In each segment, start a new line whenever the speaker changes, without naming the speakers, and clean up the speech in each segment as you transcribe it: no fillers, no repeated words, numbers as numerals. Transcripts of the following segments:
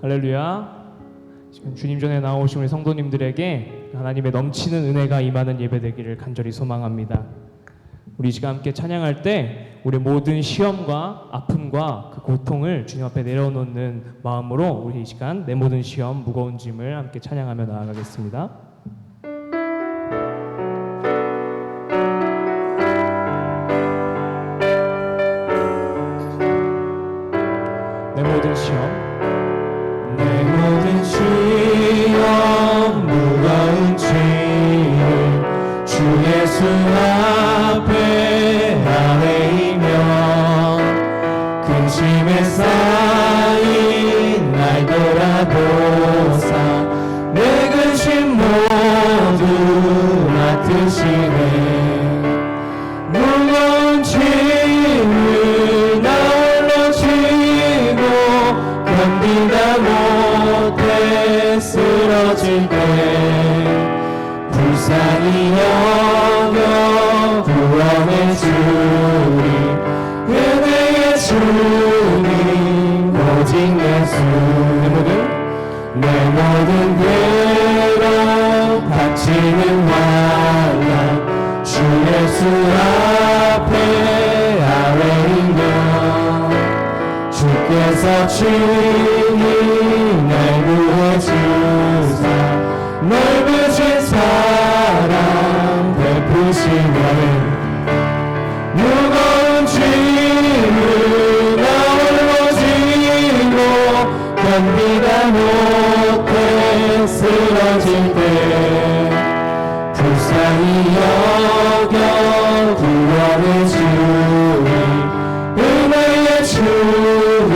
할렐루야. 지금 주님 전에 나오신 우리 성도님들에게 하나님의 넘치는 은혜가 임하는 예배 되기를 간절히 소망합니다. 우리 시간 함께 찬양할 때 우리 모든 시험과 아픔과 그 고통을 주님 앞에 내려놓는 마음으로 우리 이 시간 내 모든 시험 무거운 짐을 함께 찬양하며 나아가겠습니다. 내 모든 시험
내 모든 시험 무거운 짐을 주 예수 앞에 아뢰이며 근심에 쌓인 날 돌아보사 내 근심 모두 맡으시네. 무거운 짐을 나 홀로 지고 견디다 못해 쓰러질 때 불쌍히 여겨 구원해 주리. 은혜의 주님 오직 예수. 내 모든 괴로 닥치는 환난 주 예수 앞에 아뢰이며 주께서 친히 날 구해주사 넓으신 사랑 베푸시네. 무거운 짐을 나 홀로 지고 견디다 못해 쓰러질 때 불쌍히 여겨 구원해 주리. 은혜의 주님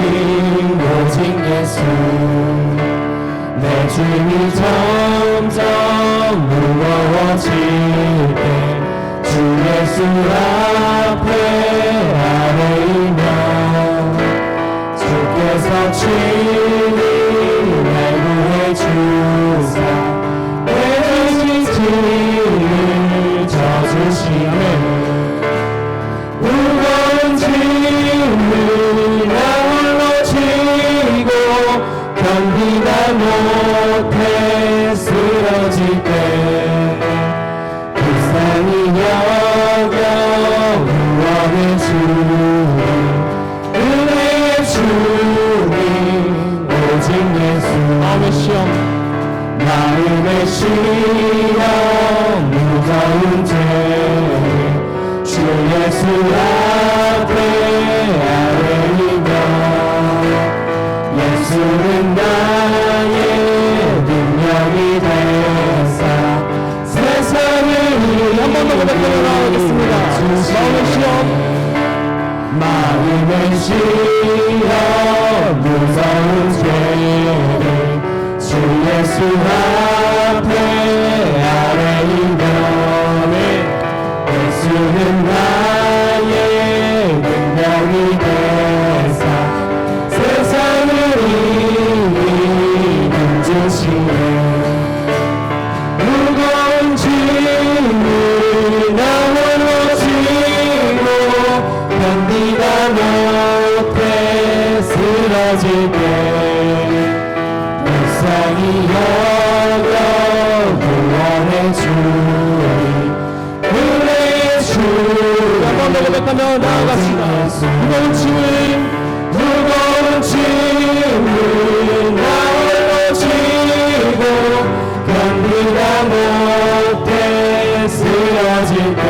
오직 예수. 내 짐이 점점 무거워질 때 주 예수 앞에 아뢰이며 주께서 친히 날 구해주사 내 짐을 져주시네. 무거운 짐을 나 홀로 지고 견디다 못해 쓰러질 때 불쌍히 여겨 구원해 주리. 은혜의 주님 오직 예수.
마음의 시험
마음의 시험 무거운 죄 주 예수 앞에 아뢰이며 예수는 나의 능력이 되사 세상을
한 번 더 고백하며 나아가겠습니다. 마음의 시험
마음의 시험 무서운 죄를 주 예수 앞에 아뢰이며 예수는 나의 능력이 되사 세상을 이기는 주시네. 무거운 짐을 나 홀로 지고 견디다 못해 쓰러질 때 불쌍히 여겨 구원해 주리. 은혜의 주님
한 번 더 고백하며 나아갑시다.
무거운 짐을 나 홀로 지고 견디다 못해 쓰러질 때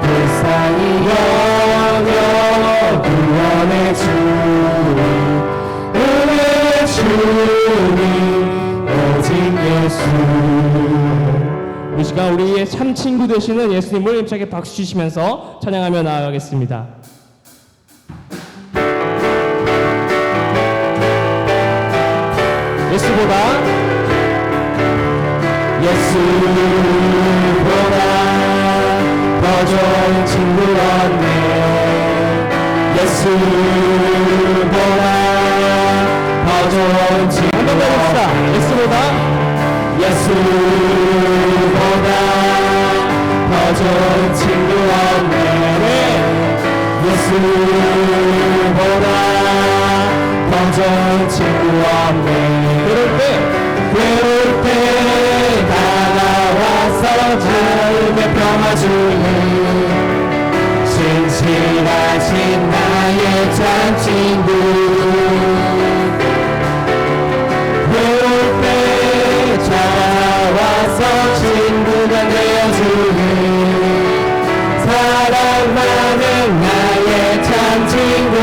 불쌍히 여겨 구원해 주리. 은혜의 주님 오직 예수.
이 시간 우리의 참 친구 되시는 예수님을 힘차게 박수 치시면서 찬양하며 나아가겠습니다. 예수보다
더 좋은 친구 없네. 예수보다 더 좋은 친구
한번 더 해봅시다.
예수보다 더 좋은 친구 없네. 예수보다 더 더 좋은 친구 없네. 괴로울 때 다가와서 삶의 평화 주는 신실하신 나의 참 친구. 괴로울 때 찾아와서 친구가 되어주는 사랑 많은 나의 참 친구.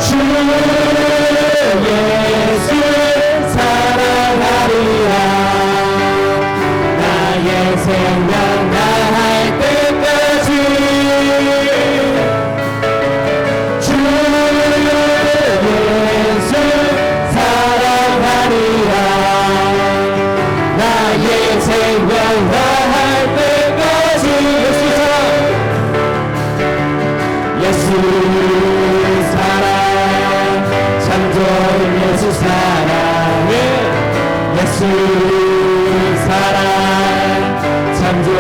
주 예수 사랑하리라. 나의 생명 다할 때까지 주 예수 사랑하리라. 나의 생명 다할 때까지 예수 사랑 참 좋은 예수 사랑. 예수 사랑 참 좋은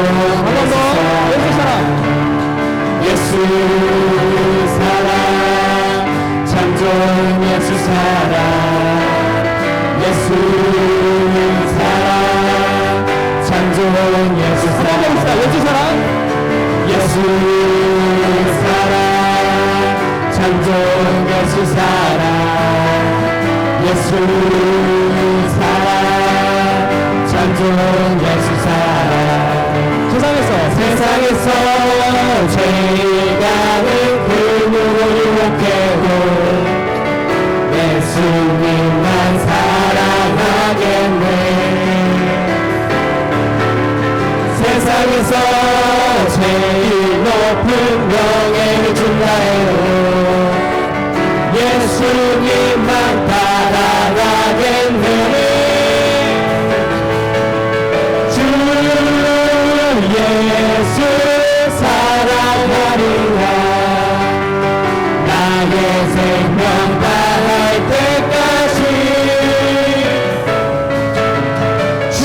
예수 사랑. 예수 사랑 참 좋은 예수 사랑. 예수 사랑 참 좋은 예수 사랑. 예수 사랑. 예수 사랑 참 좋은 예수 사랑. 예수 사랑 참 좋은 예수 사랑. 세상에서 제일 가는 그 누구를 욕해도 예수님만 사랑하겠네. 세상에서 제일 높은 명예를 준다 해도 예수님만 따라가겠네. 주 예수 사랑하리라. 나의 생명 다할 때까지 주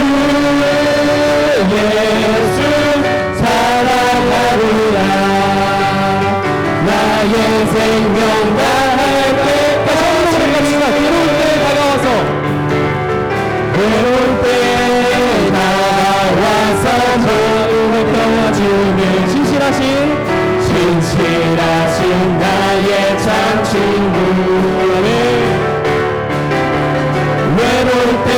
예수 사랑하리라. 나의 생명 다할 때까지. 괴로울 때 나와서 마음을 평화주는 신실하신 나의 참 친구. 외로울 때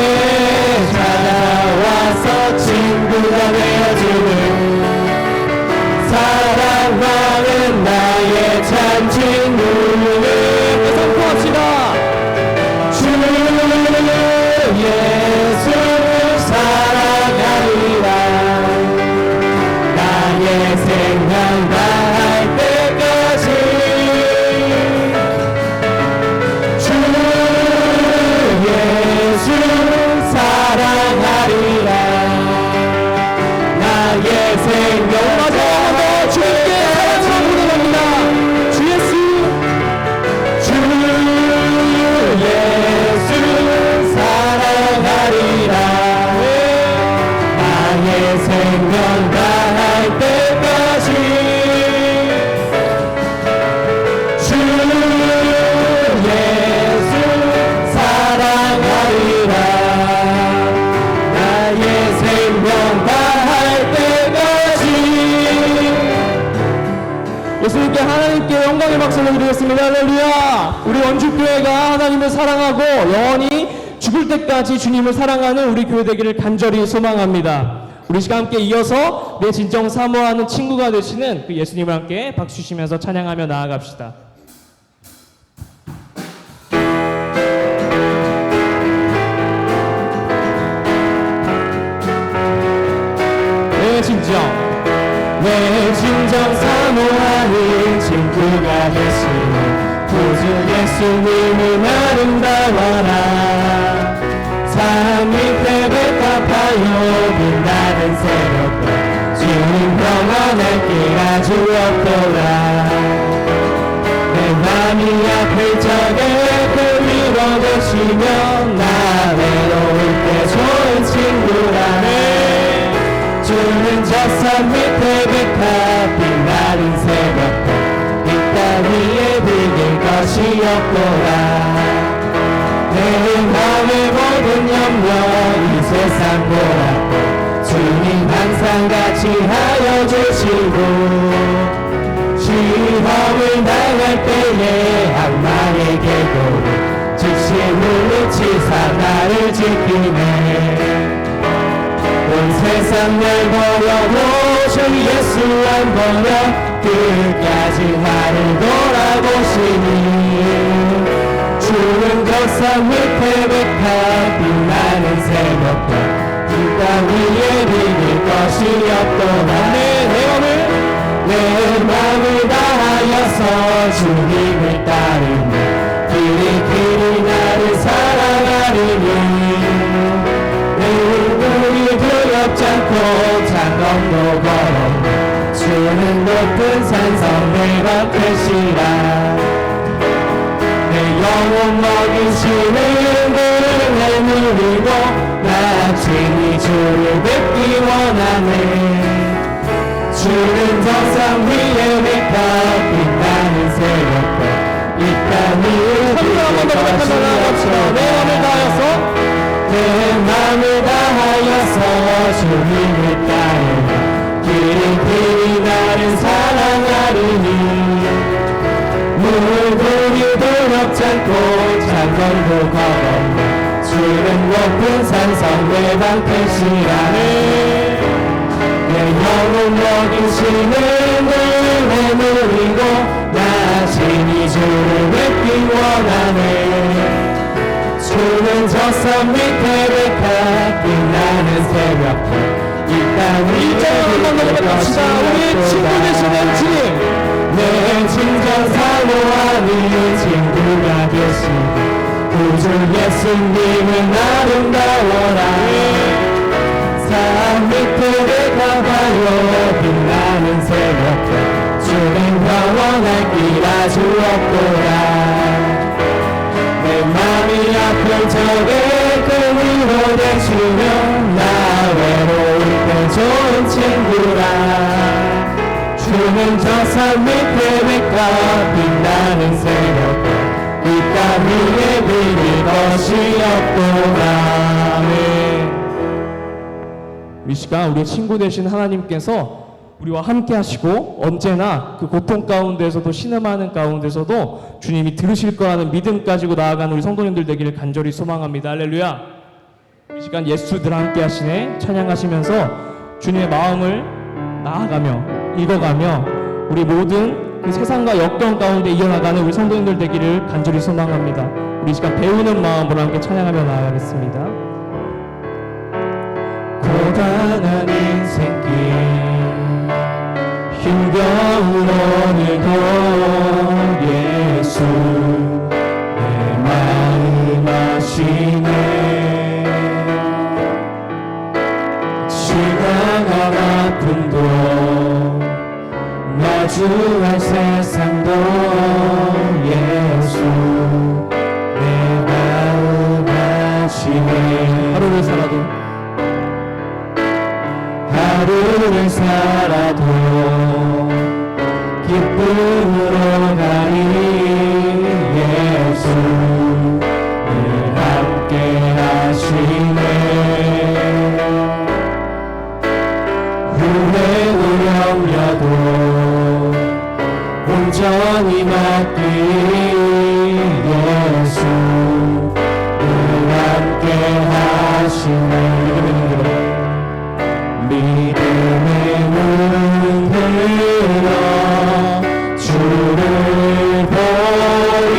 찾아와서 친구가 되어주는 사랑 많은 나의 참 친구. 선포합시다. 주 예수 사랑하리라. 나의 생명 다할 때까지 주 예수 사랑하리라. 나의 생명 다할 주님께 사랑으로 부르갑니다. 주 예수 주 예수 사랑하리라. 나의 생명 다할 때까지 주 예수 사랑하리라. 나의 생명 다할 때까지.
예수님께 하나님께 영광의 박수를 드리겠습니다. 할렐루야. 우리 원주교회가 하나님을 사랑하고 영원히 죽을 때까지 주님을 사랑하는 우리 교회 되기를 간절히 소망합니다. 우리 시간 함께 이어서 내 진정 사모하는 친구가 되시는 그 예수님을 함께 박수 치면서 찬양하며 나아갑시다.
내 진정 사모하는 친구가 되시는 구주 예수님은 아름다워라. 산 밑에 백합하여 빛나는 새벽별 주님 평안할 길 아주 없더라. 내 맘이 아플 적에 그 위로 되시며 나 외로울 때 좋은 친구라네. 주는 저 산 밑에 백합 빛나는 새벽별 이 땅 위에 비길 것이었구나. 내 마음의 모든 염려 이 세상 보았고 주님 항상 같이 하여 주시고 시험을 당할 때에 악마의 계도로 즉시 물리치사 나를 지키네. 온 세상 날 보여 오신 예수 안 보여 끝까지 나를 돌아보시니 주는 덕산 밑에 백합 빛나는 새벽별 길가 위에 비길 것이 없도다. 내 마음을 다하여서 주님을 따르며 길이 나를 사랑하리니 내 얼굴이 두렵지 않고 장검도 걸었네. 주는 높은 산성 내 앞에시라. 내 영혼 먹이시는 그를 내누리고 나 친히 주를 뵙기 원하네. 주는 정상 위에 백합 빛나는 새벽별 이 땅 위에 비길 것이 없어. 내 마음을 다하여서 주님을 따르며 길이 나를 사랑하리니 물고기 두렵지 않고 장건도 걸었네. 주는 높은 산성 내 방패시라네. 내 영혼 먹이시는 늘 내누리고 나 친히 주를 뵙기 원하네. 주는 저 산 밑에 백합 빛나는 새벽별 이 땅 위에 비길 것이 없도다. 내 진정 사모하는 친구가 되시고 구주 예수님은 아름다워라. 산 밑에 백합하여 빛나는 새벽별 주는 영원할 길 아주 없도다. 내 맘이 아플 적에 그 위로되시며 나 외로울 때 좋은 친구라. 주는 저 산 밑에 백합 빛나는 새벽별 이 땅 위에 비길 것이 없도다.
이 시간 우리의 친구 되신 하나님께서 우리와 함께 하시고 언제나 그 고통 가운데서도 신음하는 가운데서도 주님이 들으실 거라는 믿음 가지고 나아가는 우리 성도님들 되기를 간절히 소망합니다. 할렐루야. 이 시간 예수들 함께 하시네 찬양하시면서 주님의 마음을 나아가며 읽어가며 우리 모든 그 세상과 역경 가운데 이어나가는 우리 성도님들 되기를 간절히 소망합니다. 우리 이 시간 배우는 마음으로 함께 찬양하며 나아가겠습니다.
고단한 인생길 힘겨운 오늘도 예수 내 마음 아시네. 지나간 아픔도 마주할 세상도 예수 내 마음 아시네.
하루를 살아도
기쁨으로 가니 예수 늘 함께 하시네. 후회도 염려도 온전히 맡기니 예수 늘 함께 하시네. 믿음의 문 열어 주를 보리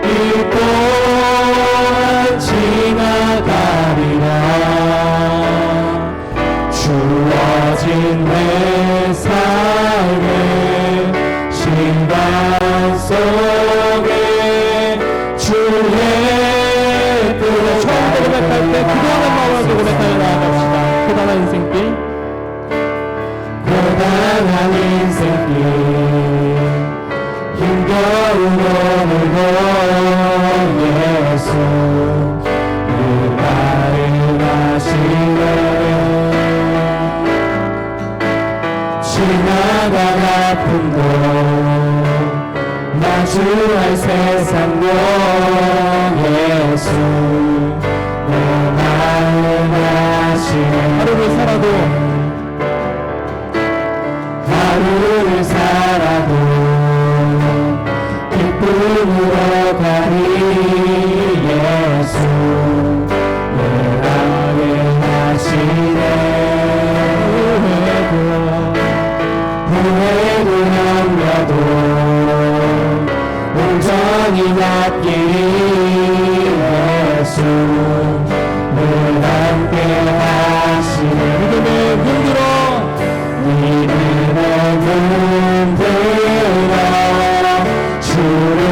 이 또한 지나가리라. 주어진 내 삶의 신방 속에 주의 뜻을
처음 고백할 때 그동안의 마음을 고백하여 나아갑시다. 고단한 인생길
고단한 인생길 힘겨운 오늘도 예수 늘 나를 하시네. 지나간 아픔도 마주 소중한 세상도 예수 내 마음 아시네. 하루를 살아도 기쁨으로 가니 예수 늘 함께 하시네. 후회도 염려도 온전히 맡기니 예수 늘 함께 하시네. 믿음의 눈 들어 주를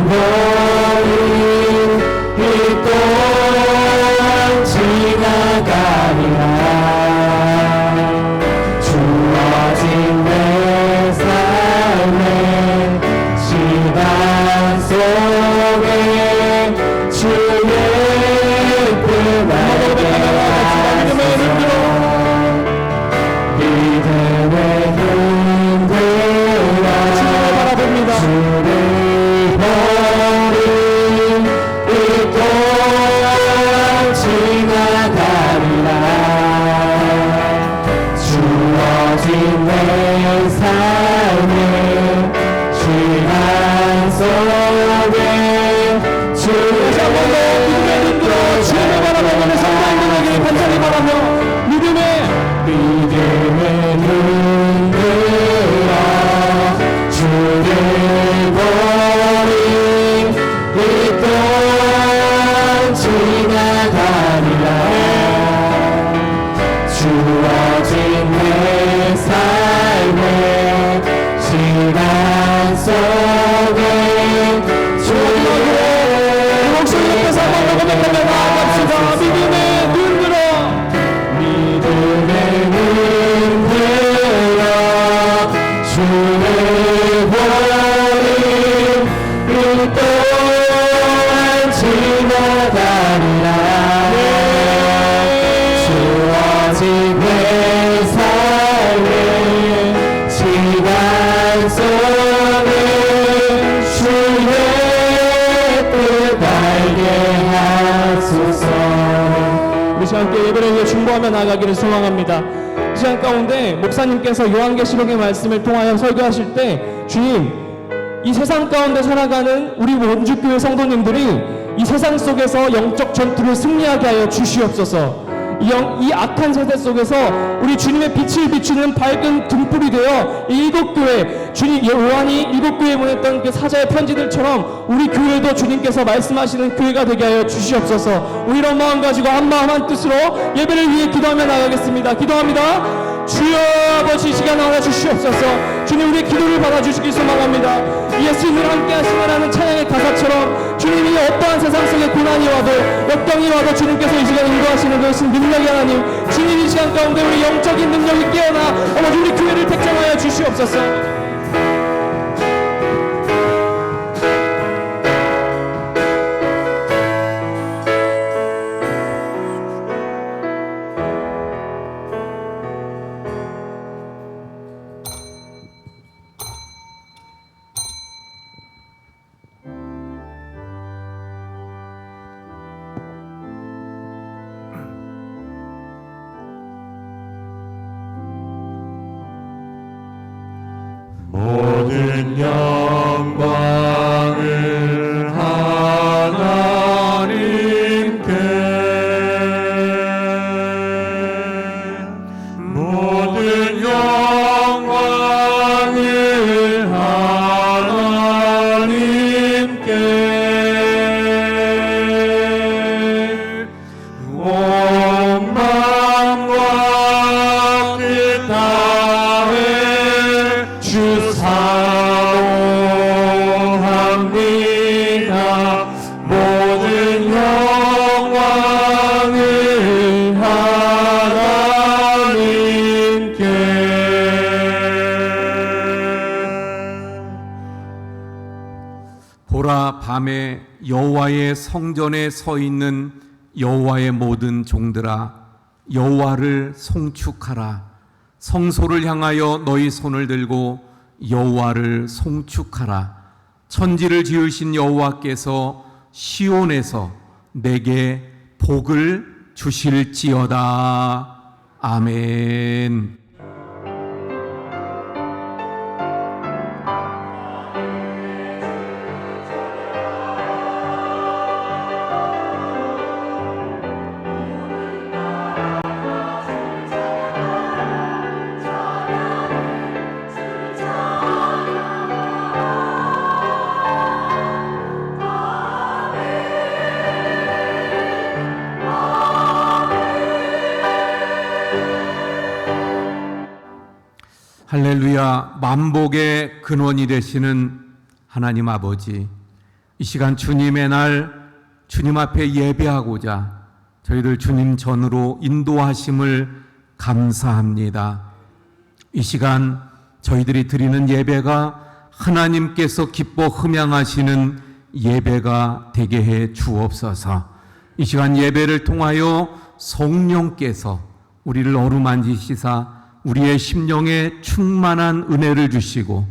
보니 이 또한 지나가리라. 주어진 내 삶의 시간 속에 주의 뜻 알게 하소서. 믿음의 눈 들어 주를 보니 이 또한 지나가리라. 주어진 내 삶의 시간 속에 주의 믿음의 눈 들어 주님을 바라보는 성도님들에게 간절히 바라며 믿음의 눈 들어 주를 보니 이 또한 지나가리라. 주어진 내 삶의 시간 속에 주의 목소리에서 한번 더 고백하며 나아갑시다. 믿음의 눈 들어 주를 보니 이 또한 지나가리라. 주어진 내 삶의 시간 속에 주의 뜻 알게 하소서. 우리 시간 함께 예배를 위해 중보하며 나아가기를 소망합니다. 이 시간 가운데 목사님께서 요한계시록의 말씀을 통하여 설교하실 때 주님, 이 세상 가운데 살아가는 우리 원주교회 성도님들이 이 세상 속에서 영적 전투를 승리하게 하여 주시옵소서. 이 악한 세대 속에서 우리 주님의 빛을 비추는 밝은 등불이 되어 이 일곱 교회, 주님 요한이 일곱 교회에 보냈던 그 사자의 편지들처럼 우리 교회도 주님께서 말씀하시는 교회가 되게 하여 주시옵소서. 우리 이런 마음 가지고 한 마음 한 뜻으로 예배를 위해 기도하며 나가겠습니다. 기도합니다. 주여 아버지, 이 시간 나와 주시옵소서. 주님, 우리의 기도를 받아주시길 소망합니다. 예수님을 함께 하시나라는 찬양의 가사처럼 주님이 어떠한 세상 속에 고난이 와도 역경이 와도 주님께서 이 시간 인도하시는 것은 능력의 하나님, 주님 이 시간 가운데 우리 영적인 능력이 깨어나 아버지 우리 교회를 택정하여 주시옵소서.
모든 영광을 하나님께, 모든 영광을 하나님께, 온 마음과 뜻 다해 주 사모합니다. 모든 영광을 하나님께.
보라, 밤에 여호와의 성전에 서 있는 여호와의 모든 종들아, 여호와를 송축하라. 성소를 향하여 너희 손을 들고 여호와를 송축하라. 천지를 지으신 여호와께서 시온에서 내게 복을 주실지어다. 아멘. 할렐루야. 만복의 근원이 되시는 하나님 아버지, 이 시간 주님의 날 주님 앞에 예배하고자 저희들 주님 전으로 인도하심을 감사합니다. 이 시간 저희들이 드리는 예배가 하나님께서 기뻐 흠양하시는 예배가 되게 해 주옵소서. 이 시간 예배를 통하여 성령께서 우리를 어루만지시사 우리의 심령에 충만한 은혜를 주시고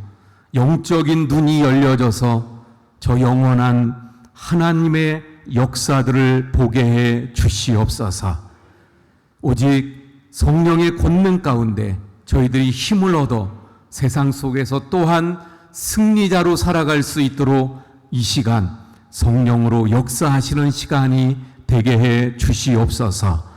영적인 눈이 열려져서 저 영원한 하나님의 역사들을 보게 해 주시옵소서. 오직 성령의 권능 가운데 저희들이 힘을 얻어 세상 속에서 또한 승리자로 살아갈 수 있도록 이 시간 성령으로 역사하시는 시간이 되게 해 주시옵소서.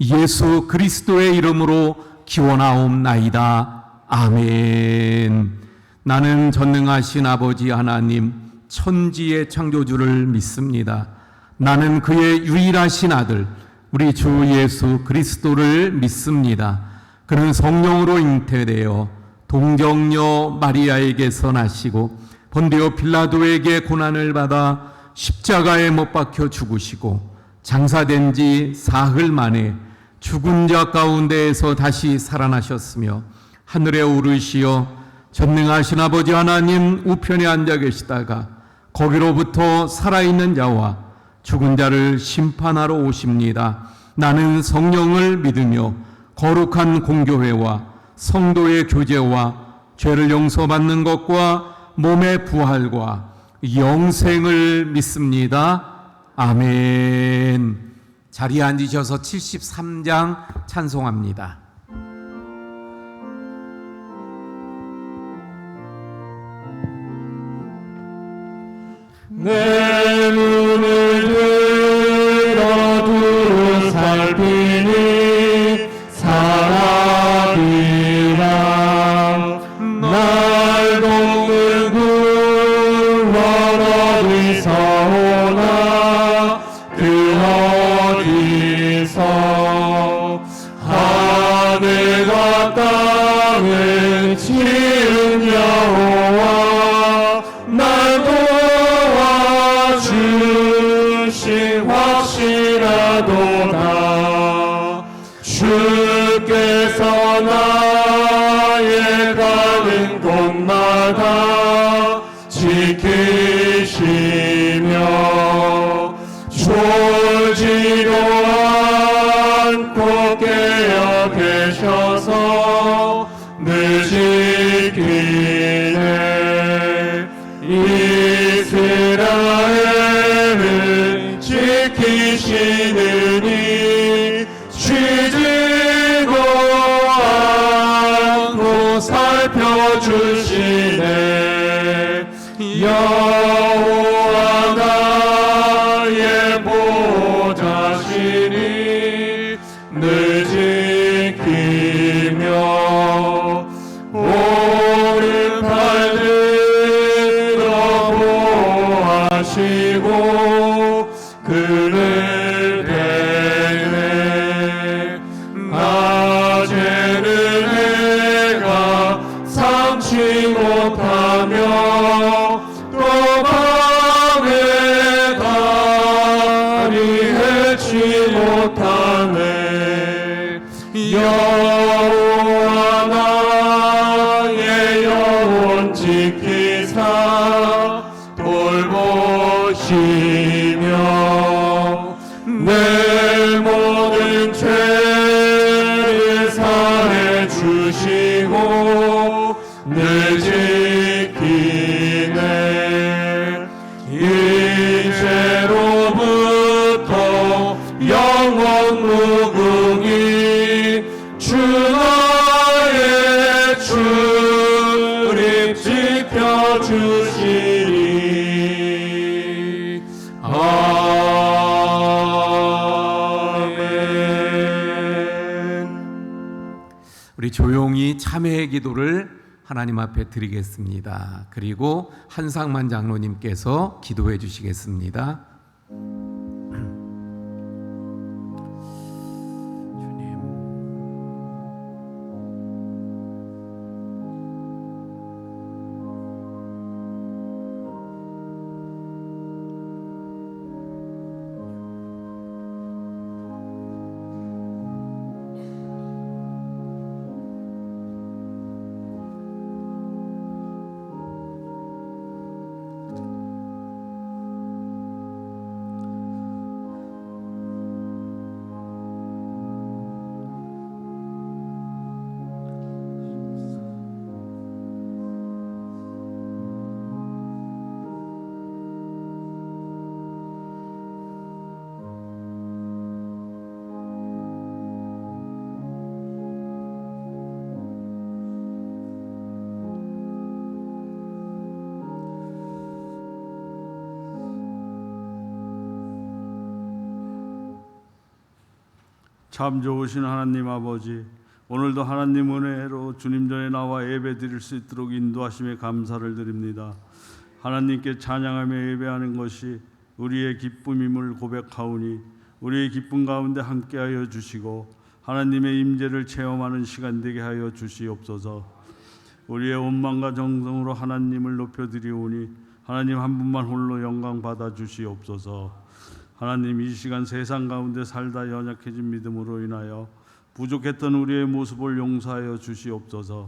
예수 그리스도의 이름으로 기원하옵나이다. 아멘. 나는 전능하신 아버지 하나님 천지의 창조주를 믿습니다. 나는 그의 유일하신 아들 우리 주 예수 그리스도를 믿습니다. 그는 성령으로 잉태되어 동정녀 마리아에게서 나시고 본디오 빌라도에게 고난을 받아 십자가에 못 박혀 죽으시고 장사된 지 사흘 만에 죽은 자 가운데에서 다시 살아나셨으며 하늘에 오르시어 전능하신 아버지 하나님 우편에 앉아 계시다가 거기로부터 살아있는 자와 죽은 자를 심판하러 오십니다. 나는 성령을 믿으며 거룩한 공교회와 성도의 교제와 죄를 용서받는 것과 몸의 부활과 영생을 믿습니다. 아멘. 자리에 앉으셔서 73장 찬송합니다.
내 눈을 들어 두루 살피니 사람이라 날 돕는 구원 어디서 오나 그 어디서 하늘과 땅을 지은 여호와 날 도와주신 확실하도다. 주께서 나의 가는 곳마다 지키시며 졸지도 않고 깨어 계셔서 늘 지키네. 이스라엘을 지키시느니 쉬지도 않고 살펴주시네. 여호와 나의 보호자시니 늘 지키며 오른팔 들어 보호하시고 그를 대네. 낮에는 해가 삼지 못하며 또 밤에 달이 해치 못하네. 여호와 나의 영혼 지키사 돌보시며 내 모든 죄를 사해 주시고 늘 지키네. 살펴주시리. 아멘.
우리 조용히 참회의 기도를 하나님 앞에 드리겠습니다. 그리고 한상만 장로님께서 기도해 주시겠습니다.
참 좋으신 하나님 아버지, 오늘도 하나님 은혜로 주님 전에 나와 예배 드릴 수 있도록 인도하심에 감사를 드립니다. 하나님께 찬양하며 예배하는 것이 우리의 기쁨임을 고백하오니 우리의 기쁨 가운데 함께하여 주시고 하나님의 임재를 체험하는 시간 되게 하여 주시옵소서. 우리의 온 마음과 정성으로 하나님을 높여드리오니 하나님 한 분만 홀로 영광 받아 주시옵소서. 하나님, 이 시간 세상 가운데 살다 연약해진 믿음으로 인하여 부족했던 우리의 모습을 용서하여 주시옵소서.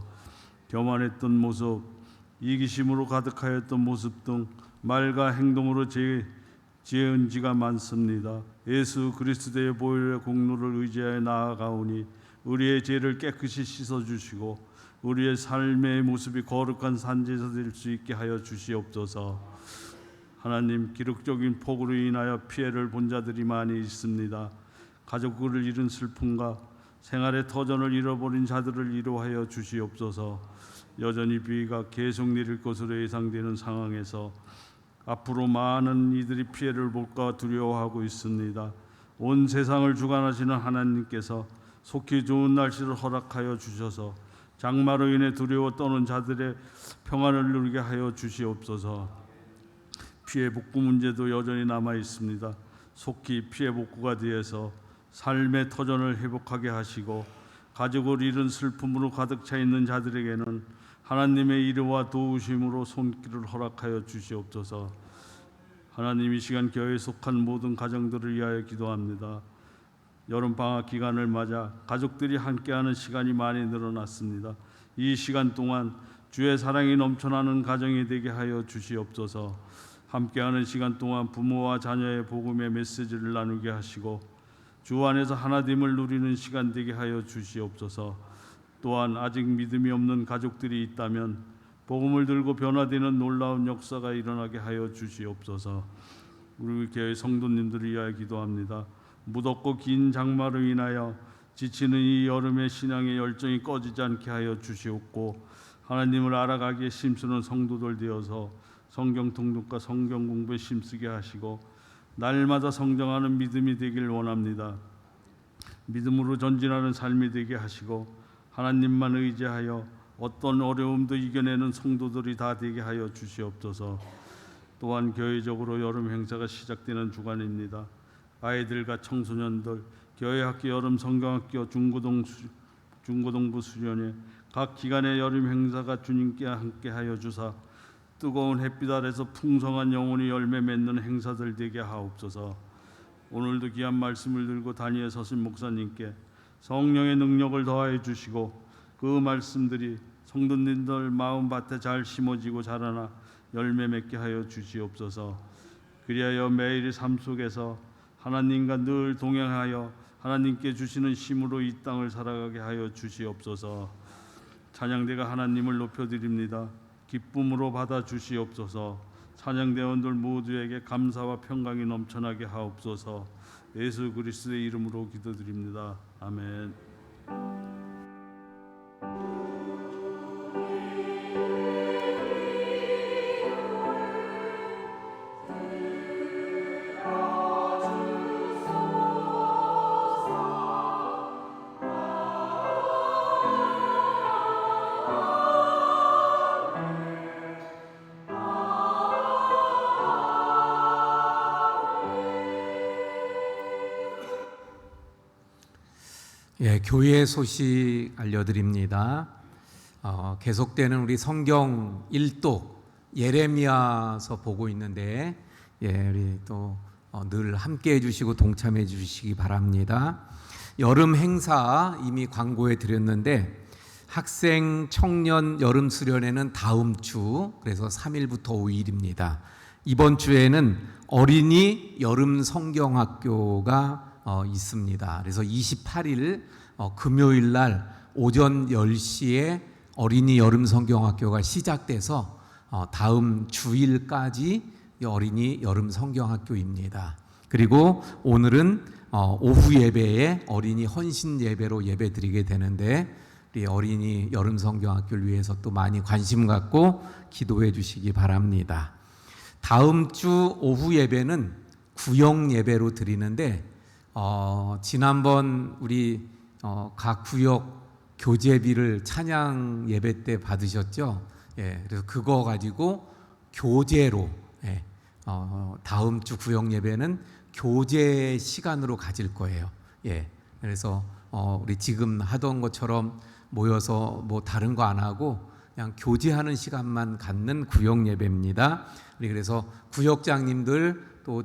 교만했던 모습, 이기심으로 가득하였던 모습 등 말과 행동으로 지은 지가 많습니다. 예수 그리스도의 보혈의 공로를 의지하여 나아가오니 우리의 죄를 깨끗이 씻어주시고 우리의 삶의 모습이 거룩한 산지에서 될 수 있게 하여 주시옵소서. 하나님, 기록적인 폭우로 인하여 피해를 본 자들이 많이 있습니다. 가족을 잃은 슬픔과 생활의 터전을 잃어버린 자들을 위로하여 주시옵소서. 여전히 비가 계속 내릴 것으로 예상되는 상황에서 앞으로 많은 이들이 피해를 볼까 두려워하고 있습니다. 온 세상을 주관하시는 하나님께서 속히 좋은 날씨를 허락하여 주셔서 장마로 인해 두려워 떠는 자들의 평안을 누리게 하여 주시옵소서. 피해 복구 문제도 여전히 남아 있습니다. 속히 피해 복구가 되어서 삶의 터전을 회복하게 하시고 가족을 잃은 슬픔으로 가득 차 있는 자들에게는 하나님의 이르와 도우심으로 손길을 허락하여 주시옵소서. 하나님, 이 시간 교회에 속한 모든 가정들을 위하여 기도합니다. 여름 방학 기간을 맞아 가족들이 함께하는 시간이 많이 늘어났습니다. 이 시간 동안 주의 사랑이 넘쳐나는 가정이 되게 하여 주시옵소서. 함께하는 시간 동안 부모와 자녀의 복음의 메시지를 나누게 하시고 주 안에서 하나됨을 누리는 시간 되게 하여 주시옵소서. 또한 아직 믿음이 없는 가족들이 있다면 복음을 들고 변화되는 놀라운 역사가 일어나게 하여 주시옵소서. 우리 교회 성도님들을 위하여 기도합니다. 무덥고 긴 장마로 인하여 지치는 이 여름의 신앙의 열정이 꺼지지 않게 하여 주시옵고 하나님을 알아가기에 힘쓰는 성도들 되어서 성경 통독과 성경 공부에 힘쓰게 하시고 날마다 성장하는 믿음이 되길 원합니다. 믿음으로 전진하는 삶이 되게 하시고 하나님만 의지하여 어떤 어려움도 이겨내는 성도들이 다 되게 하여 주시옵소서. 또한 교회적으로 여름 행사가 시작되는 주간입니다. 아이들과 청소년들, 교회학교, 여름 성경학교, 중고등부 수련회 각 기간의 여름 행사가 주님께 함께하여 주사 뜨거운 햇빛 아래서 풍성한 영혼이 열매 맺는 행사들 되게 하옵소서. 오늘도 귀한 말씀을 들고 단위에 서신 목사님께 성령의 능력을 더하여 주시고 그 말씀들이 성도님들 마음밭에 잘 심어지고 자라나 열매 맺게 하여 주시옵소서. 그리하여 매일의 삶 속에서 하나님과 늘 동행하여 하나님께 주시는 힘으로 이 땅을 살아가게 하여 주시옵소서. 찬양대가 하나님을 높여드립니다. 기쁨으로 받아 주시옵소서. 찬양대원들 모두에게 감사와 평강이 넘쳐나게 하옵소서. 예수 그리스도의 이름으로 기도드립니다. 아멘.
예, 교회 소식 알려드립니다. 계속되는 우리 성경 일독 예레미야서 보고 있는데, 우리 또 늘 함께 해주시고 동참해 주시기 바랍니다. 여름 행사 이미 광고해 드렸는데, 학생 청년 여름 수련회는 다음 주, 그래서 3일부터 5일입니다. 이번 주에는 어린이 여름 성경학교가 있습니다. 그래서 28일 금요일 날 오전 10시에 어린이 여름 성경학교가 시작돼서 다음 주일까지 어린이 여름 성경학교입니다. 그리고 오늘은 오후 예배에 어린이 헌신 예배로 예배 드리게 되는데, 우리 어린이 여름 성경학교를 위해서 또 많이 관심 갖고 기도해 주시기 바랍니다. 다음 주 오후 예배는 구역 예배로 드리는데, 지난번 우리 각 구역 교제비를 찬양 예배 때 받으셨죠? 그래서 그거 가지고 교제로, 다음 주 구역 예배는 교제 시간으로 가질 거예요. 그래서 우리 지금 하던 것처럼 모여서 뭐 다른 거 안 하고 그냥 교제하는 시간만 갖는 구역 예배입니다. 우리 그래서 구역장님들 또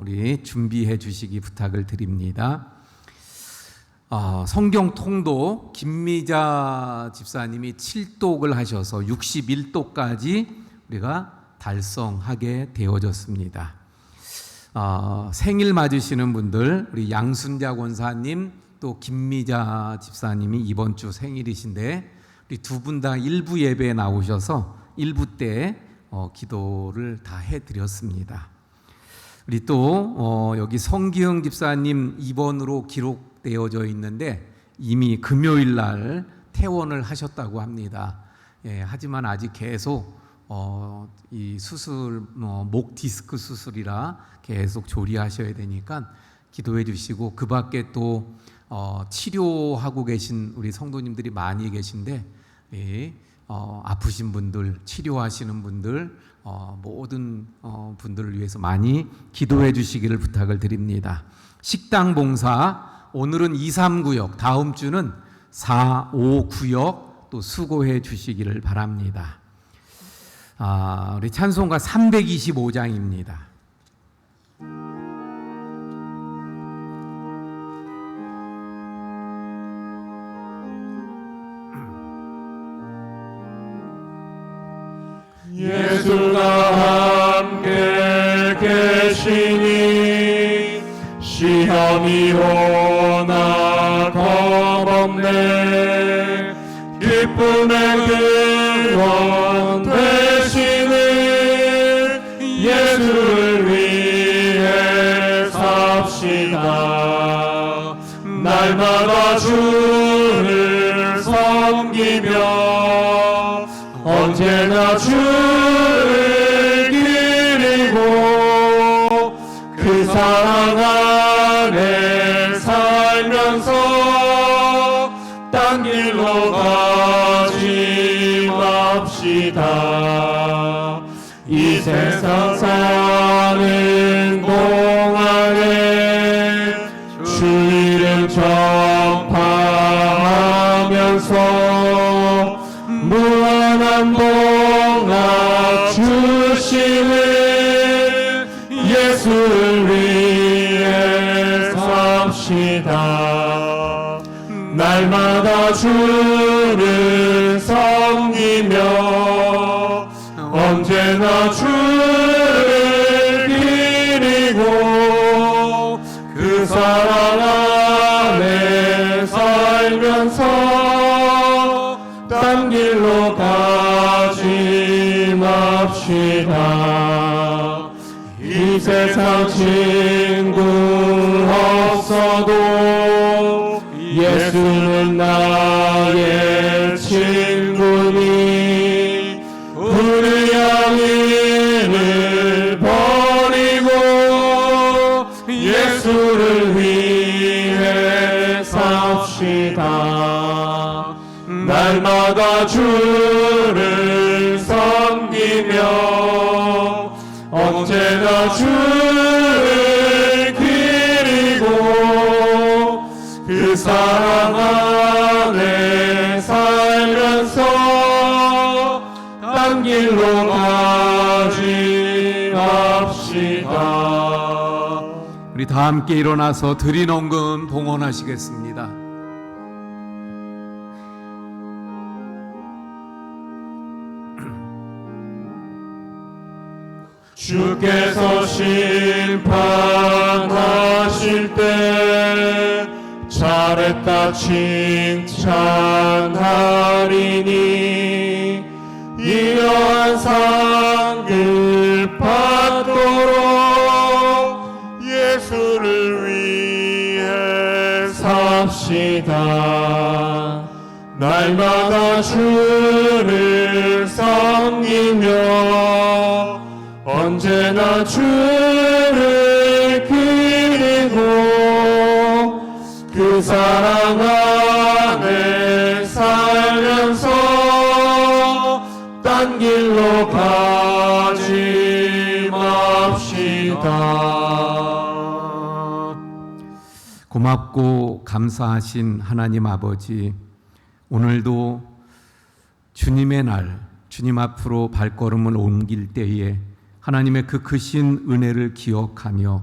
우리 준비해 주시기 부탁을 드립니다. 성경 통독 김미자 집사님이 7독을 하셔서 61독까지 우리가 달성하게 되어졌습니다. 생일 맞으시는 분들, 우리 양순자 권사님 또 김미자 집사님이 이번 주 생일이신데, 우리 두 분 다 일부 예배에 나오셔서 일부 때 기도를 다 해드렸습니다. 우리 또 여기 성기흥 집사님 2번으로 기록되어져 있는데, 이미 금요일 날 퇴원을 하셨다고 합니다. 하지만 아직 계속 이 수술, 목 디스크 수술이라 계속 조리하셔야 되니까 기도해 주시고, 그 밖에 또 치료하고 계신 우리 성도님들이 많이 계신데, 아프신 분들, 치료하시는 분들, 모든 분들을 위해서 많이 기도해 주시기를 부탁을 드립니다. 식당 봉사, 오늘은 2, 3구역, 다음 주는 4, 5구역 또 수고해 주시기를 바랍니다. 우리 찬송가 325장입니다.
예수가 함께 계시니 시험이 오나 겁없네. 기쁨의 근원 되시는 예수를 위해 삽시다. 날마다 주를 섬기며 언제나 주를 기리고 그 사랑 안에 살면서 딴 길로 가지 맙시다. 이 세상 사는 동안에 주 이름 전파하면서 무한한 복락 주시는 예수를 위해 삽시다. 날마다 주를 섬기며 언제나 주를 기리고 그 사랑 안에 살면서 딴 길로 가지 맙시다. 이 세상 친구 없어도 예수는 나의 친구니 불의한 일을 버리고 예수를 위해 삽시다. 날마다 주를 섬기며 언제나 주를 기리고 그 그 사랑 안에 살면서 딴 길로 가지 맙시다.
우리 다 함께 일어나서 드린 헌금 봉헌하시겠습니다.
주께서 심판하실 때 잘했다 칭찬하리니 이러한 상을 받도록 예수를 위해 삽시다. 날마다 주를 섬기며 언제나 주를 기리고 그 사랑 안에 살면서 딴 길로 가지 맙시다.
고맙고 감사하신 하나님 아버지, 오늘도 주님의 날, 주님 앞으로 발걸음을 옮길 때에 하나님의 그 크신 은혜를 기억하며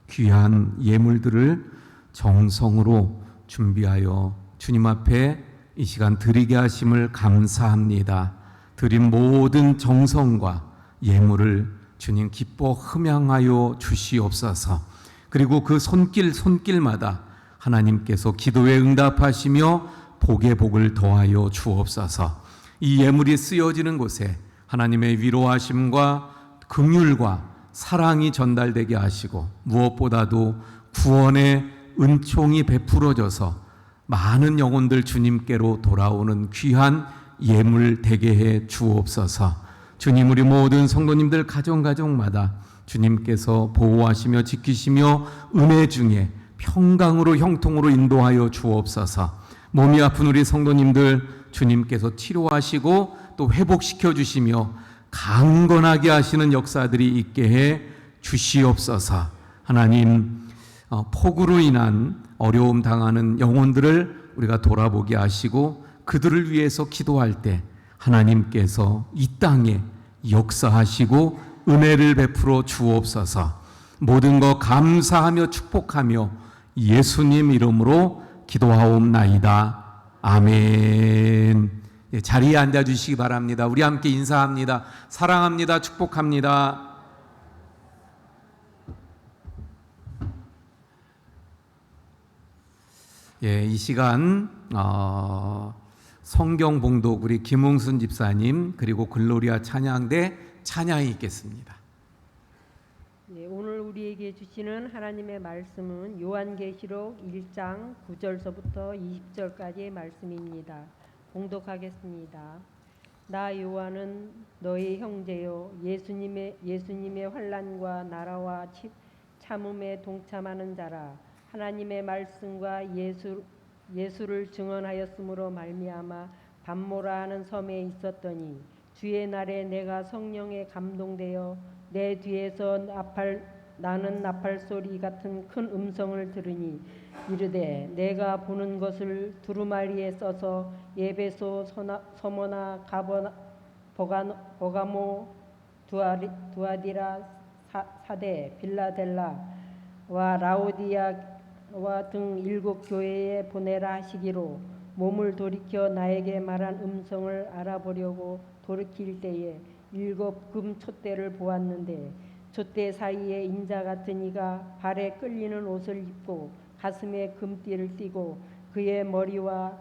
귀한 예물들을 정성으로 준비하여 주님 앞에 이 시간 드리게 하심을 감사합니다. 드린 모든 정성과 예물을 주님 기뻐 흠양하여 주시옵소서. 그리고 그 손길마다 하나님께서 기도에 응답하시며 복에 복을 더하여 주옵소서. 이 예물이 쓰여지는 곳에 하나님의 위로하심과 긍휼과 사랑이 전달되게 하시고 무엇보다도 구원의 은총이 베풀어져서 많은 영혼들 주님께로 돌아오는 귀한 예물 되게 해 주옵소서. 주님, 우리 모든 성도님들 가정마다 주님께서 보호하시며 지키시며 은혜 중에 평강으로 형통으로 인도하여 주옵소서. 몸이 아픈 우리 성도님들 주님께서 치료하시고 또 회복시켜 주시며 강건하게 하시는 역사들이 있게 해 주시옵소서. 하나님, 폭우로 인한 어려움 당하는 영혼들을 우리가 돌아보게 하시고 그들을 위해서 기도할 때 하나님께서 이 땅에 역사하시고 은혜를 베풀어 주옵소서. 모든 것 감사하며 축복하며 예수님 이름으로 기도하옵나이다. 아멘. 자리에 앉아주시기 바랍니다. 우리 함께 인사합니다. 사랑합니다. 축복합니다. 이 시간 성경 봉독 우리 김웅순 집사님 그리고 글로리아 찬양대 찬양이 있겠습니다.
오늘 우리에게 주시는 하나님의 말씀은 요한계시록 1장 9절서부터 20절까지의 말씀입니다. 봉독하겠습니다. 나 요한은 너희 형제요 예수님의 환난과 나라와 참음에 동참하는 자라. 하나님의 말씀과 예수를 증언하였으므로 말미암아 밤모라 하는 섬에 있었더니 주의 날에 내가 성령에 감동되어 내 뒤에서 나는 나팔 소리 같은 큰 음성을 들으니 이르되 내가 보는 것을 두루마리에 써서 에베소, 서모나, 버가모, 두아디라, 사데, 빌라델라와 라오디아와 등 7 교회에 보내라 하시기로 몸을 돌이켜 나에게 말한 음성을 알아보려고 돌이킬 때에 7 금 촛대를 보았는데 촛대 사이에 인자 같은 이가 발에 끌리는 옷을 입고 가슴에 금띠를 띠고 그의 머리와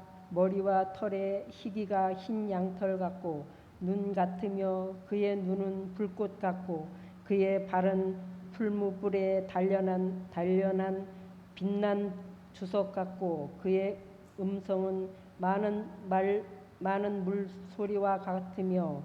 털에 희기가 흰 양털 같고 눈 같으며 그의 눈은 불꽃 같고 그의 발은 풀무불에 단련한 빛난 주석 같고 그의 음성은 많은 물소리와 같으며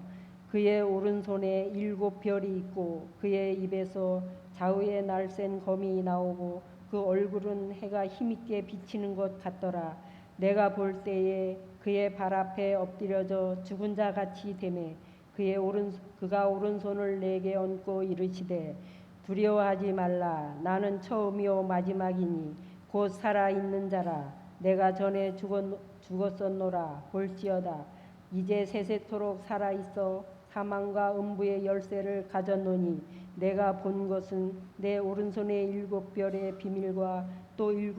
그의 오른손에 7 별이 있고 그의 입에서 좌우에 날쌘 검이 나오고 그 얼굴은 해가 힘있게 비치는 것 같더라. 내가 볼 때에 그의 발 앞에 엎드려져 죽은 자 같이 되매 그가 오른손을 내게 얹고 이르시되 두려워하지 말라. 나는 처음이요 마지막이니 곧 살아있는 자라. 내가 전에 죽었었노라. 볼지어다 이제 세세토록 살아있어 사망과 음부의 열쇠를 가졌노니 내가 본 것은 내 오른손에 7별의 비밀과 또 7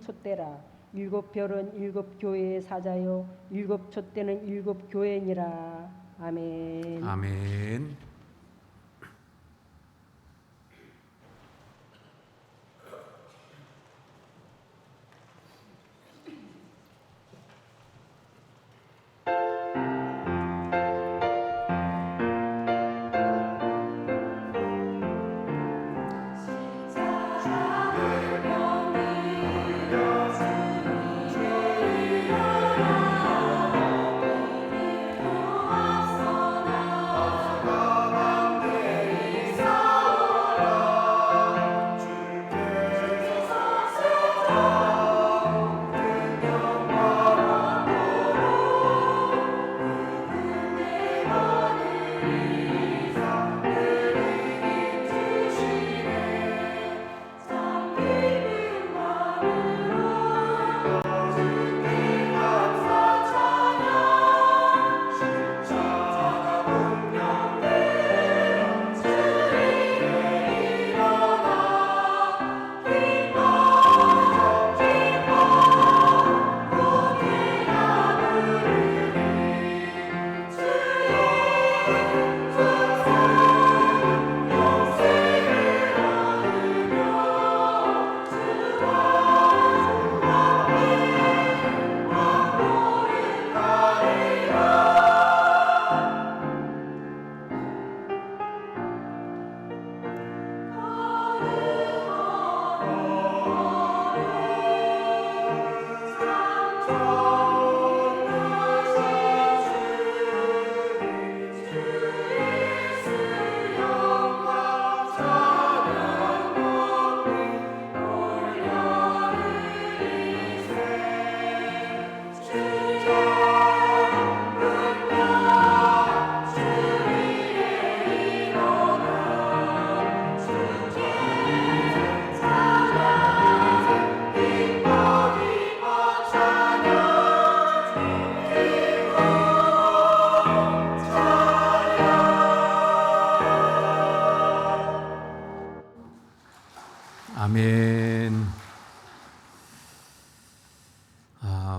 촛대라. 7별은 7 교회의 사자요 7 촛대는 7 교회니라. 아멘.
아멘. 아멘.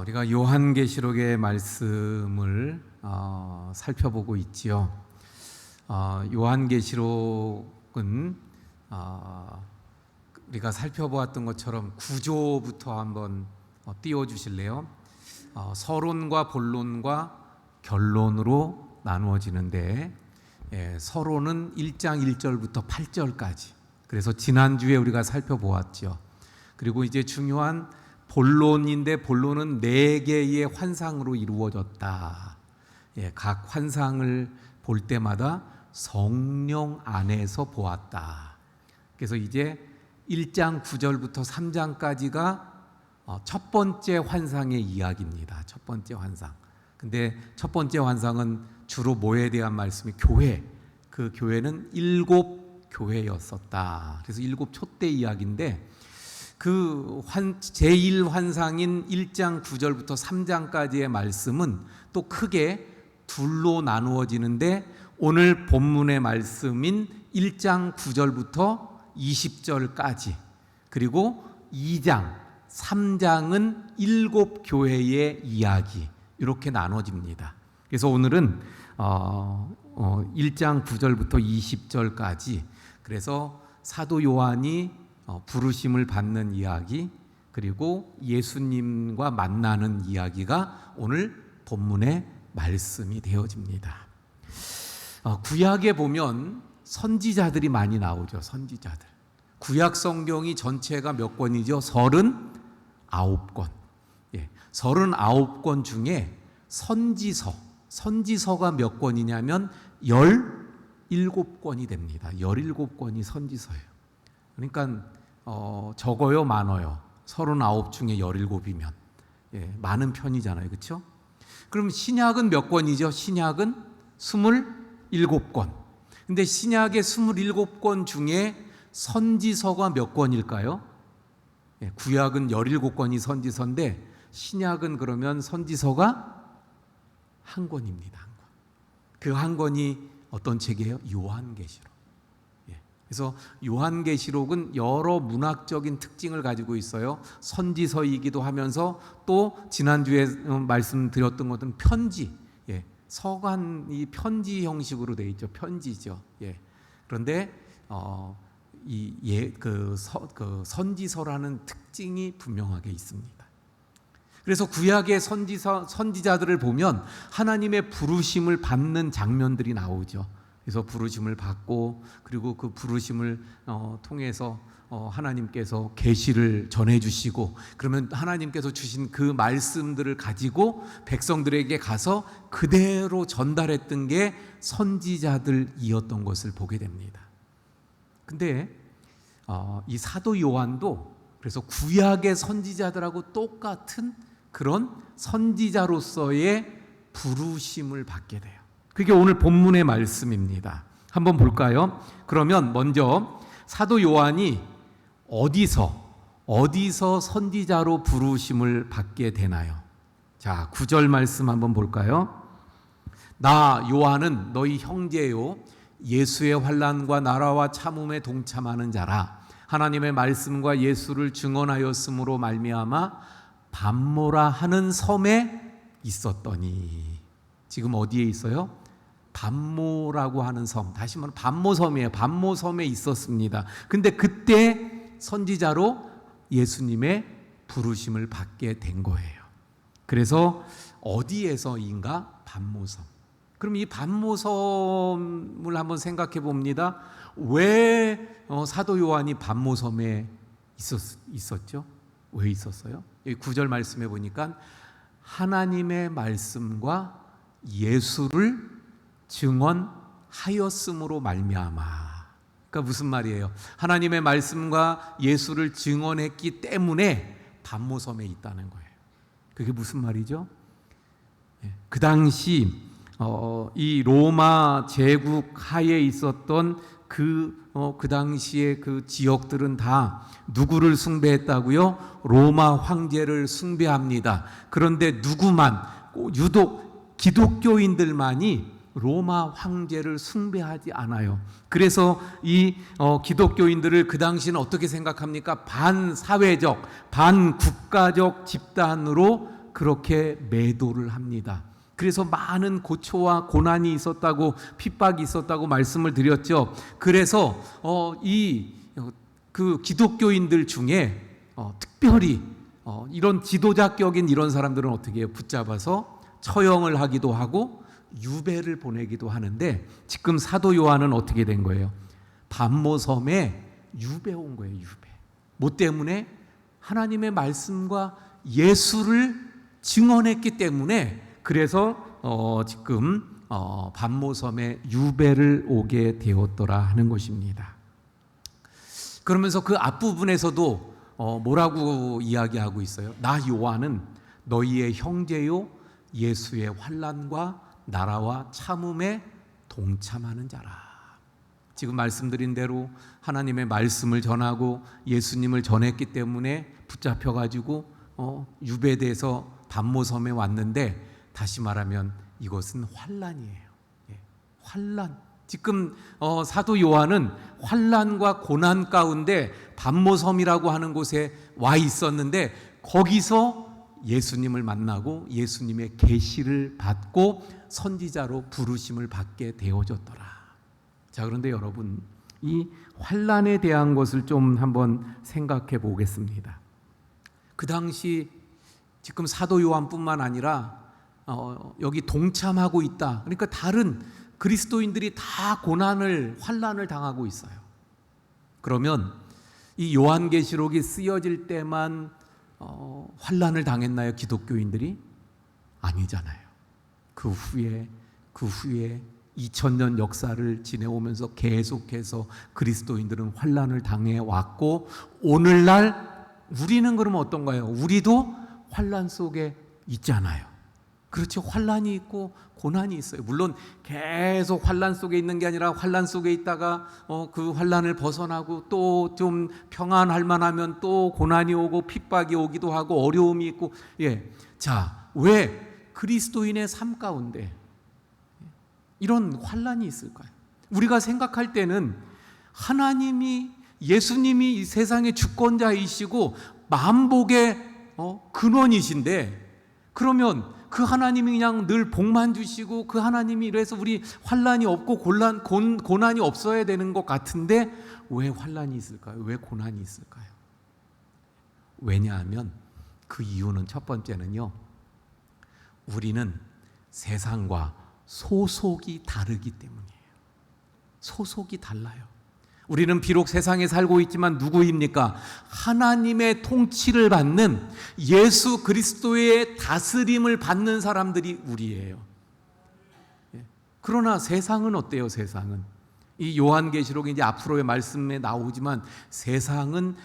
우리가 요한계시록의 말씀을 살펴보고 있지요. 요한계시록은 우리가 살펴보았던 것처럼 구조부터 한번 띄워주실래요? 서론과 본론과 결론으로 나누어지는데, 서론은 1장 1절부터 8절까지. 그래서 지난주에 우리가 살펴보았죠. 그리고 이제 중요한 본론인데, 본론은 4개의 환상으로 이루어졌다. 각 환상을 볼 때마다 성령 안에서 보았다. 그래서 이제 1장 9절부터 3장까지가 첫 번째 환상의 이야기입니다. 첫 번째 환상. 근데 첫 번째 환상은 주로 뭐에 대한 말씀이? 교회. 그 교회는 7 교회였었다. 그래서 7 촛대 이야기인데, 그 제1환상인 1장 9절부터 3장까지의 말씀은 또 크게 둘로 나누어지는데, 오늘 본문의 말씀인 1장 9절부터 20절까지, 그리고 2장, 3장은 7 교회의 이야기, 이렇게 나눠집니다. 그래서 오늘은 1장 9절부터 20절까지, 그래서 사도 요한이 부르심을 받는 이야기, 그리고 예수님과 만나는 이야기가 오늘 본문의 말씀이 되어집니다. 구약에 보면 선지자들이 많이 나오죠. 선지자들. 구약 성경이 전체가 몇 권이죠? 39권. 39권 중에 선지서가 몇 권이냐면 17권이 됩니다. 17권이 선지서예요. 그러니까 적어요, 많아요? 39 중에 17이면 많은 편이잖아요. 그렇죠? 그럼 신약은 몇 권이죠? 신약은 27권. 근데 신약의 27권 중에 선지서가 몇 권일까요? 구약은 17권이 선지서인데 신약은 그러면 선지서가 한 권입니다. 한 권. 그 한 권이 어떤 책이에요? 요한계시록. 그래서 요한계시록은 여러 문학적인 특징을 가지고 있어요. 선지서이기도 하면서 또 지난주에 말씀드렸던 것은 편지, 서간이 편지 형식으로 되어 있죠. 편지죠. 그런데 선지서라는 특징이 분명하게 있습니다. 그래서 구약의 선지자들을 보면 하나님의 부르심을 받는 장면들이 나오죠. 그래서 부르심을 받고 그리고 그 부르심을 통해서 하나님께서 계시를 전해주시고 그러면 하나님께서 주신 그 말씀들을 가지고 백성들에게 가서 그대로 전달했던 게 선지자들이었던 것을 보게 됩니다. 근데 이 사도 요한도 그래서 구약의 선지자들하고 똑같은 그런 선지자로서의 부르심을 받게 돼요. 그게 오늘 본문의 말씀입니다. 한번 볼까요? 그러면 먼저 사도 요한이 어디서 선지자로 부르심을 받게 되나요? 자, 9절 말씀 한번 볼까요? 나 요한은 너희 형제요 예수의 환난과 나라와 참음에 동참하는 자라. 하나님의 말씀과 예수를 증언하였으므로 말미암아 밤모라 하는 섬에 있었더니. 지금 어디에 있어요? 밤모라고 하는 섬, 다시 말하면 밤모섬이에요. 밤모섬에 있었습니다. 근데 그때 선지자로 예수님의 부르심을 받게 된 거예요. 그래서 어디에서인가? 밤모섬. 그럼 이 밤모섬을 한번 생각해 봅니다. 왜 사도 요한이 밤모섬에 있었죠? 왜 있었어요? 여기 9절 말씀해 보니까 하나님의 말씀과 예수를 증언하였으므로 말미암아. 그러니까 무슨 말이에요? 하나님의 말씀과 예수를 증언했기 때문에 밤모섬에 있다는 거예요. 그게 무슨 말이죠? 그 당시 이 로마 제국 하에 있었던 그 당시의 그 지역들은 다 누구를 숭배했다고요? 로마 황제를 숭배합니다. 그런데 유독 기독교인들만이 로마 황제를 숭배하지 않아요. 그래서 이 기독교인들을 그 당시는 어떻게 생각합니까? 반사회적, 반국가적 집단으로 그렇게 매도를 합니다. 그래서 많은 고초와 고난이 있었다고, 핍박이 있었다고 말씀을 드렸죠. 그래서 그 기독교인들 중에 특별히 이런 지도자격인 이런 사람들은 어떻게 해요? 붙잡아서 처형을 하기도 하고 유배를 보내기도 하는데, 지금 사도 요한은 어떻게 된 거예요? 밤모섬에 유배 온 거예요. 유배. 뭐 때문에? 하나님의 말씀과 예수를 증언했기 때문에. 그래서 지금 밤모섬에 유배를 오게 되었더라 하는 것입니다. 그러면서 그 앞부분에서도 뭐라고 이야기하고 있어요? 나 요한은 너희의 형제요 예수의 환난과 나라와 참음에 동참하는 자라. 지금 말씀드린 대로 하나님의 말씀을 전하고 예수님을 전했기 때문에 붙잡혀가지고 유배돼서 밤모섬에 왔는데, 다시 말하면 이것은 환난이에요. 환난. 지금 사도 요한은 환난과 고난 가운데 밤모섬이라고 하는 곳에 와 있었는데, 거기서 예수님을 만나고 예수님의 계시를 받고 선지자로 부르심을 받게 되어졌더라. 자, 그런데 여러분, 이 환난에 대한 것을 좀 한번 생각해 보겠습니다. 그 당시 지금 사도 요한뿐만 아니라 여기 동참하고 있다. 그러니까 다른 그리스도인들이 다 고난을, 환난을 당하고 있어요. 그러면 이 요한계시록이 쓰여질 때만 환난을 당했나요? 기독교인들이? 아니잖아요. 그 후에 2000년 역사를 지내오면서 계속해서 그리스도인들은 환난을 당해왔고, 오늘날 우리는 그러면 어떤가요? 우리도 환난 속에 있잖아요. 그렇죠. 환란이 있고 고난이 있어요. 물론 계속 환란 속에 있는 게 아니라 환란 속에 있다가 그 환란을 벗어나고 또 좀 평안할 만하면 또 고난이 오고 핍박이 오기도 하고 어려움이 있고. 자, 왜 그리스도인의 삶 가운데 이런 환란이 있을까요? 우리가 생각할 때는 하나님이, 예수님이 이 세상의 주권자이시고 만복의 근원이신데, 그러면 그 하나님이 그냥 늘 복만 주시고 그 하나님이 이래서 우리 환란이 없고 고난이 없어야 되는 것 같은데 왜 환란이 있을까요? 왜 고난이 있을까요? 왜냐하면 그 이유는 첫 번째는요, 우리는 세상과 소속이 다르기 때문이에요. 소속이 달라요. 우리는 비록 세상에 살고 있지만 누구입니까? 하나님의 통치를 받는, 예수 그리스도의 다스림을 받는 사람들이 우리예요. 그러나 세상은 어때요? 세상은, 이 요한계시록에 이제 앞으로의 말씀에 나오지만, 세상은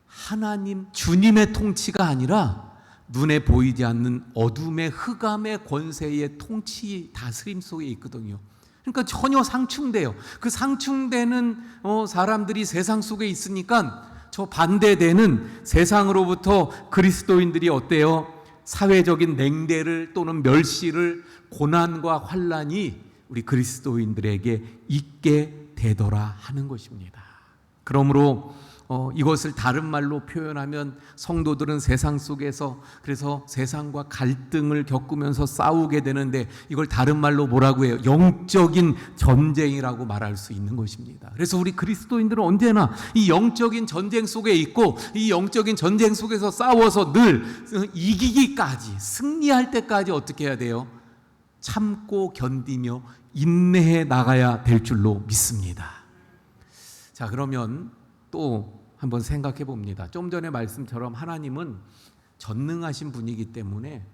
하나님 주님의 통치가 아니라 눈에 보이지 않는 어둠의 흑암의 권세의 통치, 다스림 속에 있거든요. 그러니까 전혀 상충돼요. 그 상충되는 사람들이 세상 속에 있으니까 저 반대되는 세상으로부터 그리스도인들이 어때요? 사회적인 냉대를 또는 멸시를, 고난과 환란이 우리 그리스도인들에게 있게 되더라 하는 것입니다. 그러므로 이것을 다른 말로 표현하면, 성도들은 세상 속에서 그래서 세상과 갈등을 겪으면서 싸우게 되는데, 이걸 다른 말로 뭐라고 해요? 영적인 전쟁이라고 말할 수 있는 것입니다. 그래서 우리 그리스도인들은 언제나 이 영적인 전쟁 속에 있고, 이 영적인 전쟁 속에서 싸워서 늘 이기기까지, 승리할 때까지 어떻게 해야 돼요? 참고 견디며 인내해 나가야 될 줄로 믿습니다. 자, 그러면 또 한번 생각해 봅니다. 좀 전에 말씀처럼 하나님은 전능하신 분이기 때문에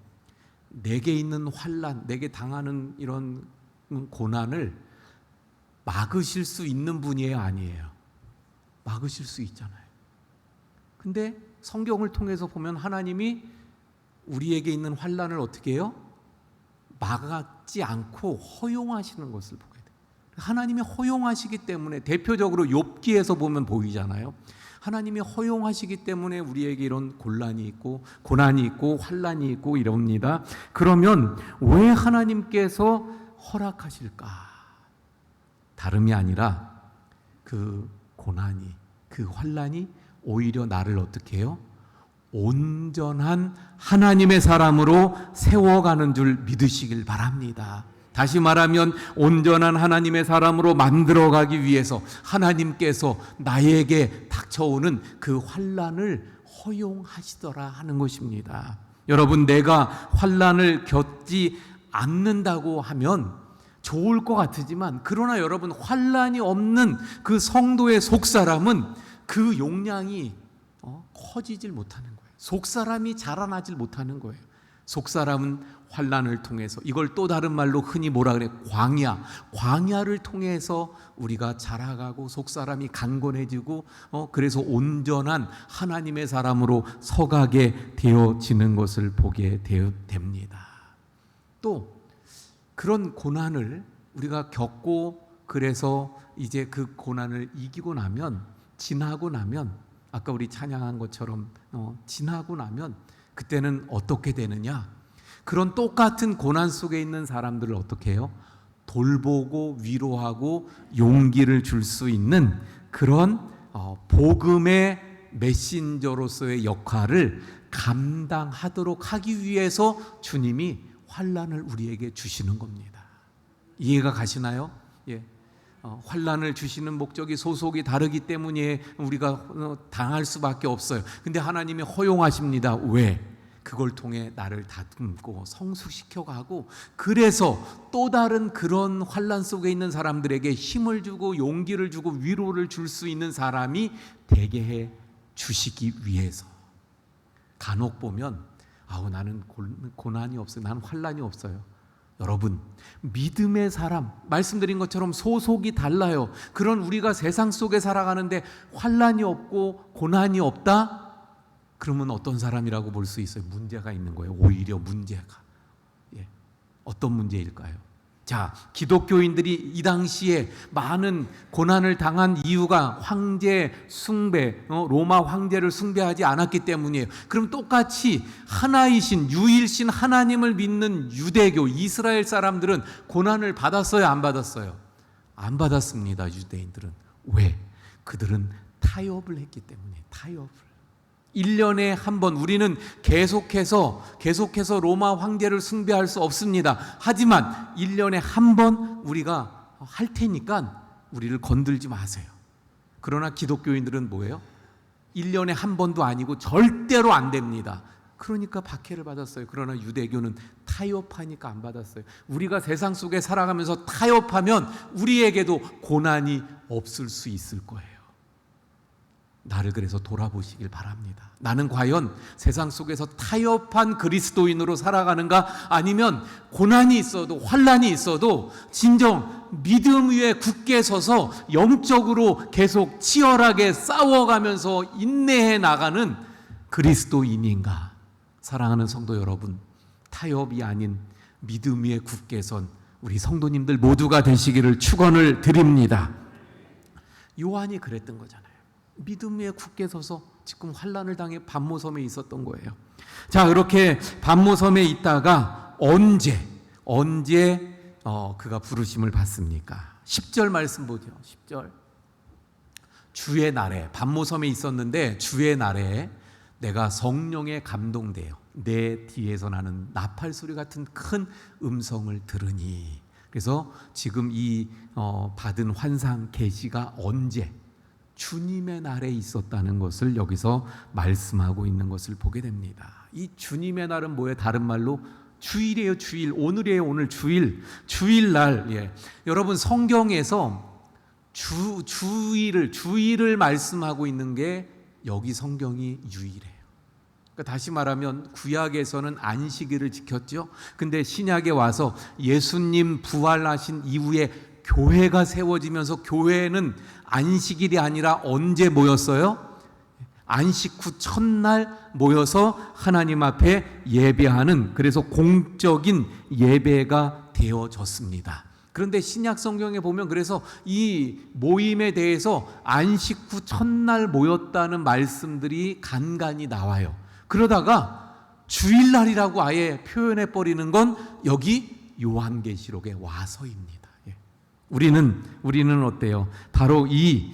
내게 있는 환난, 내게 당하는 이런 고난을 막으실 수 있는 분이에요, 아니에요? 막으실 수 있잖아요. 근데 성경을 통해서 보면 하나님이 우리에게 있는 환난을 어떻게 해요? 막지 않고 허용하시는 것을 보게 돼요. 하나님이 허용하시기 때문에, 대표적으로 욥기에서 보면 보이잖아요. 하나님이 허용하시기 때문에 우리에게 이런 곤란이 있고 고난이 있고 환란이 있고 이럽니다. 그러면 왜 하나님께서 허락하실까? 다름이 아니라 그 고난이, 그 환란이 오히려 나를 어떻게 해요? 온전한 하나님의 사람으로 세워가는 줄 믿으시길 바랍니다. 다시 말하면 온전한 하나님의 사람으로 만들어가기 위해서 하나님께서 나에게 닥쳐오는 그 환난을 허용하시더라 하는 것입니다. 여러분, 내가 환난을 겪지 않는다고 하면 좋을 것 같지만, 그러나 여러분, 환난이 없는 그 성도의 속사람은 그 용량이 커지질 못하는 거예요. 속사람이 자라나질 못하는 거예요. 속사람은 환난을 통해서, 이걸 또 다른 말로 흔히 뭐라 그래? 광야를 통해서 우리가 자라가고 속사람이 강건해지고 그래서 온전한 하나님의 사람으로 서가게 되어지는 것을 보게 됩니다. 또 그런 고난을 우리가 겪고, 그래서 이제 그 고난을 이기고 나면, 지나고 나면, 아까 우리 찬양한 것처럼 지나고 나면 그때는 어떻게 되느냐? 그런 똑같은 고난 속에 있는 사람들을 어떻게 해요? 돌보고 위로하고 용기를 줄 수 있는 그런 복음의 메신저로서의 역할을 감당하도록 하기 위해서 주님이 환난을 우리에게 주시는 겁니다. 이해가 가시나요? 예. 환난을 주시는 목적이, 소속이 다르기 때문에 우리가 당할 수밖에 없어요. 근데 하나님이 허용하십니다. 왜? 그걸 통해 나를 다듬고 성숙시켜가고, 그래서 또 다른 그런 환난 속에 있는 사람들에게 힘을 주고 용기를 주고 위로를 줄 수 있는 사람이 되게 해 주시기 위해서. 간혹 보면 나는 고난이 없어요, 나는 환난이 없어요. 여러분, 믿음의 사람, 말씀드린 것처럼 소속이 달라요. 그런 우리가 세상 속에 살아가는데 환난이 없고 고난이 없다? 그러면 어떤 사람이라고 볼 수 있어요? 문제가 있는 거예요. 오히려 문제가. 예. 어떤 문제일까요? 자, 기독교인들이 이 당시에 많은 고난을 당한 이유가 황제 숭배, 로마 황제를 숭배하지 않았기 때문이에요. 그럼 똑같이 하나이신 유일신 하나님을 믿는 유대교 이스라엘 사람들은 고난을 받았어요, 안 받았어요? 안 받았습니다. 유대인들은. 왜? 그들은 타협을 했기 때문에. 타협을. 1년에 한 번 우리는 계속해서 로마 황제를 숭배할 수 없습니다. 하지만 1년에 한 번 우리가 할 테니까 우리를 건들지 마세요. 그러나 기독교인들은 뭐예요? 1년에 한 번도 아니고 절대로 안 됩니다. 그러니까 박해를 받았어요. 그러나 유대교는 타협하니까 안 받았어요. 우리가 세상 속에 살아가면서 타협하면 우리에게도 고난이 없을 수 있을 거예요. 나를 그래서 돌아보시길 바랍니다. 나는 과연 세상 속에서 타협한 그리스도인으로 살아가는가? 아니면 고난이 있어도 환난이 있어도 진정 믿음 위에 굳게 서서 영적으로 계속 치열하게 싸워가면서 인내해 나가는 그리스도인인가? 사랑하는 성도 여러분, 타협이 아닌 믿음 위에 굳게 선 우리 성도님들 모두가 되시기를 축원을 드립니다. 요한이 그랬던 거잖아요. 믿음 위에 굳게 서서 지금 환난을 당해 반모섬에 있었던 거예요. 자, 그렇게 반모섬에 있다가 언제 그가 부르심을 받습니까? 10절 말씀 보죠. 10절. 주의 날에 반모섬에 있었는데 주의 날에 내가 성령에 감동되어 내 뒤에서 나는 나팔 소리 같은 큰 음성을 들으니. 그래서 지금 이 받은 환상 계시가 언제? 주님의 날에 있었다는 것을 여기서 말씀하고 있는 것을 보게 됩니다. 이 주님의 날은 뭐예요? 다른 말로 주일이에요. 주일. 오늘이에요. 오늘 주일. 주일날. 예. 여러분 성경에서 주일을 말씀하고 있는 게 여기 성경이 유일해요. 그러니까 다시 말하면 구약에서는 안식일을 지켰죠. 근데 신약에 와서 예수님 부활하신 이후에 교회가 세워지면서 교회는 안식일이 아니라 언제 모였어요? 안식 후 첫날 모여서 하나님 앞에 예배하는, 그래서 공적인 예배가 되어졌습니다. 그런데 신약 성경에 보면 그래서 이 모임에 대해서 안식 후 첫날 모였다는 말씀들이 간간히 나와요. 그러다가 주일날이라고 아예 표현해 버리는 건 여기 요한계시록에 와서입니다. 우리는 어때요? 바로 이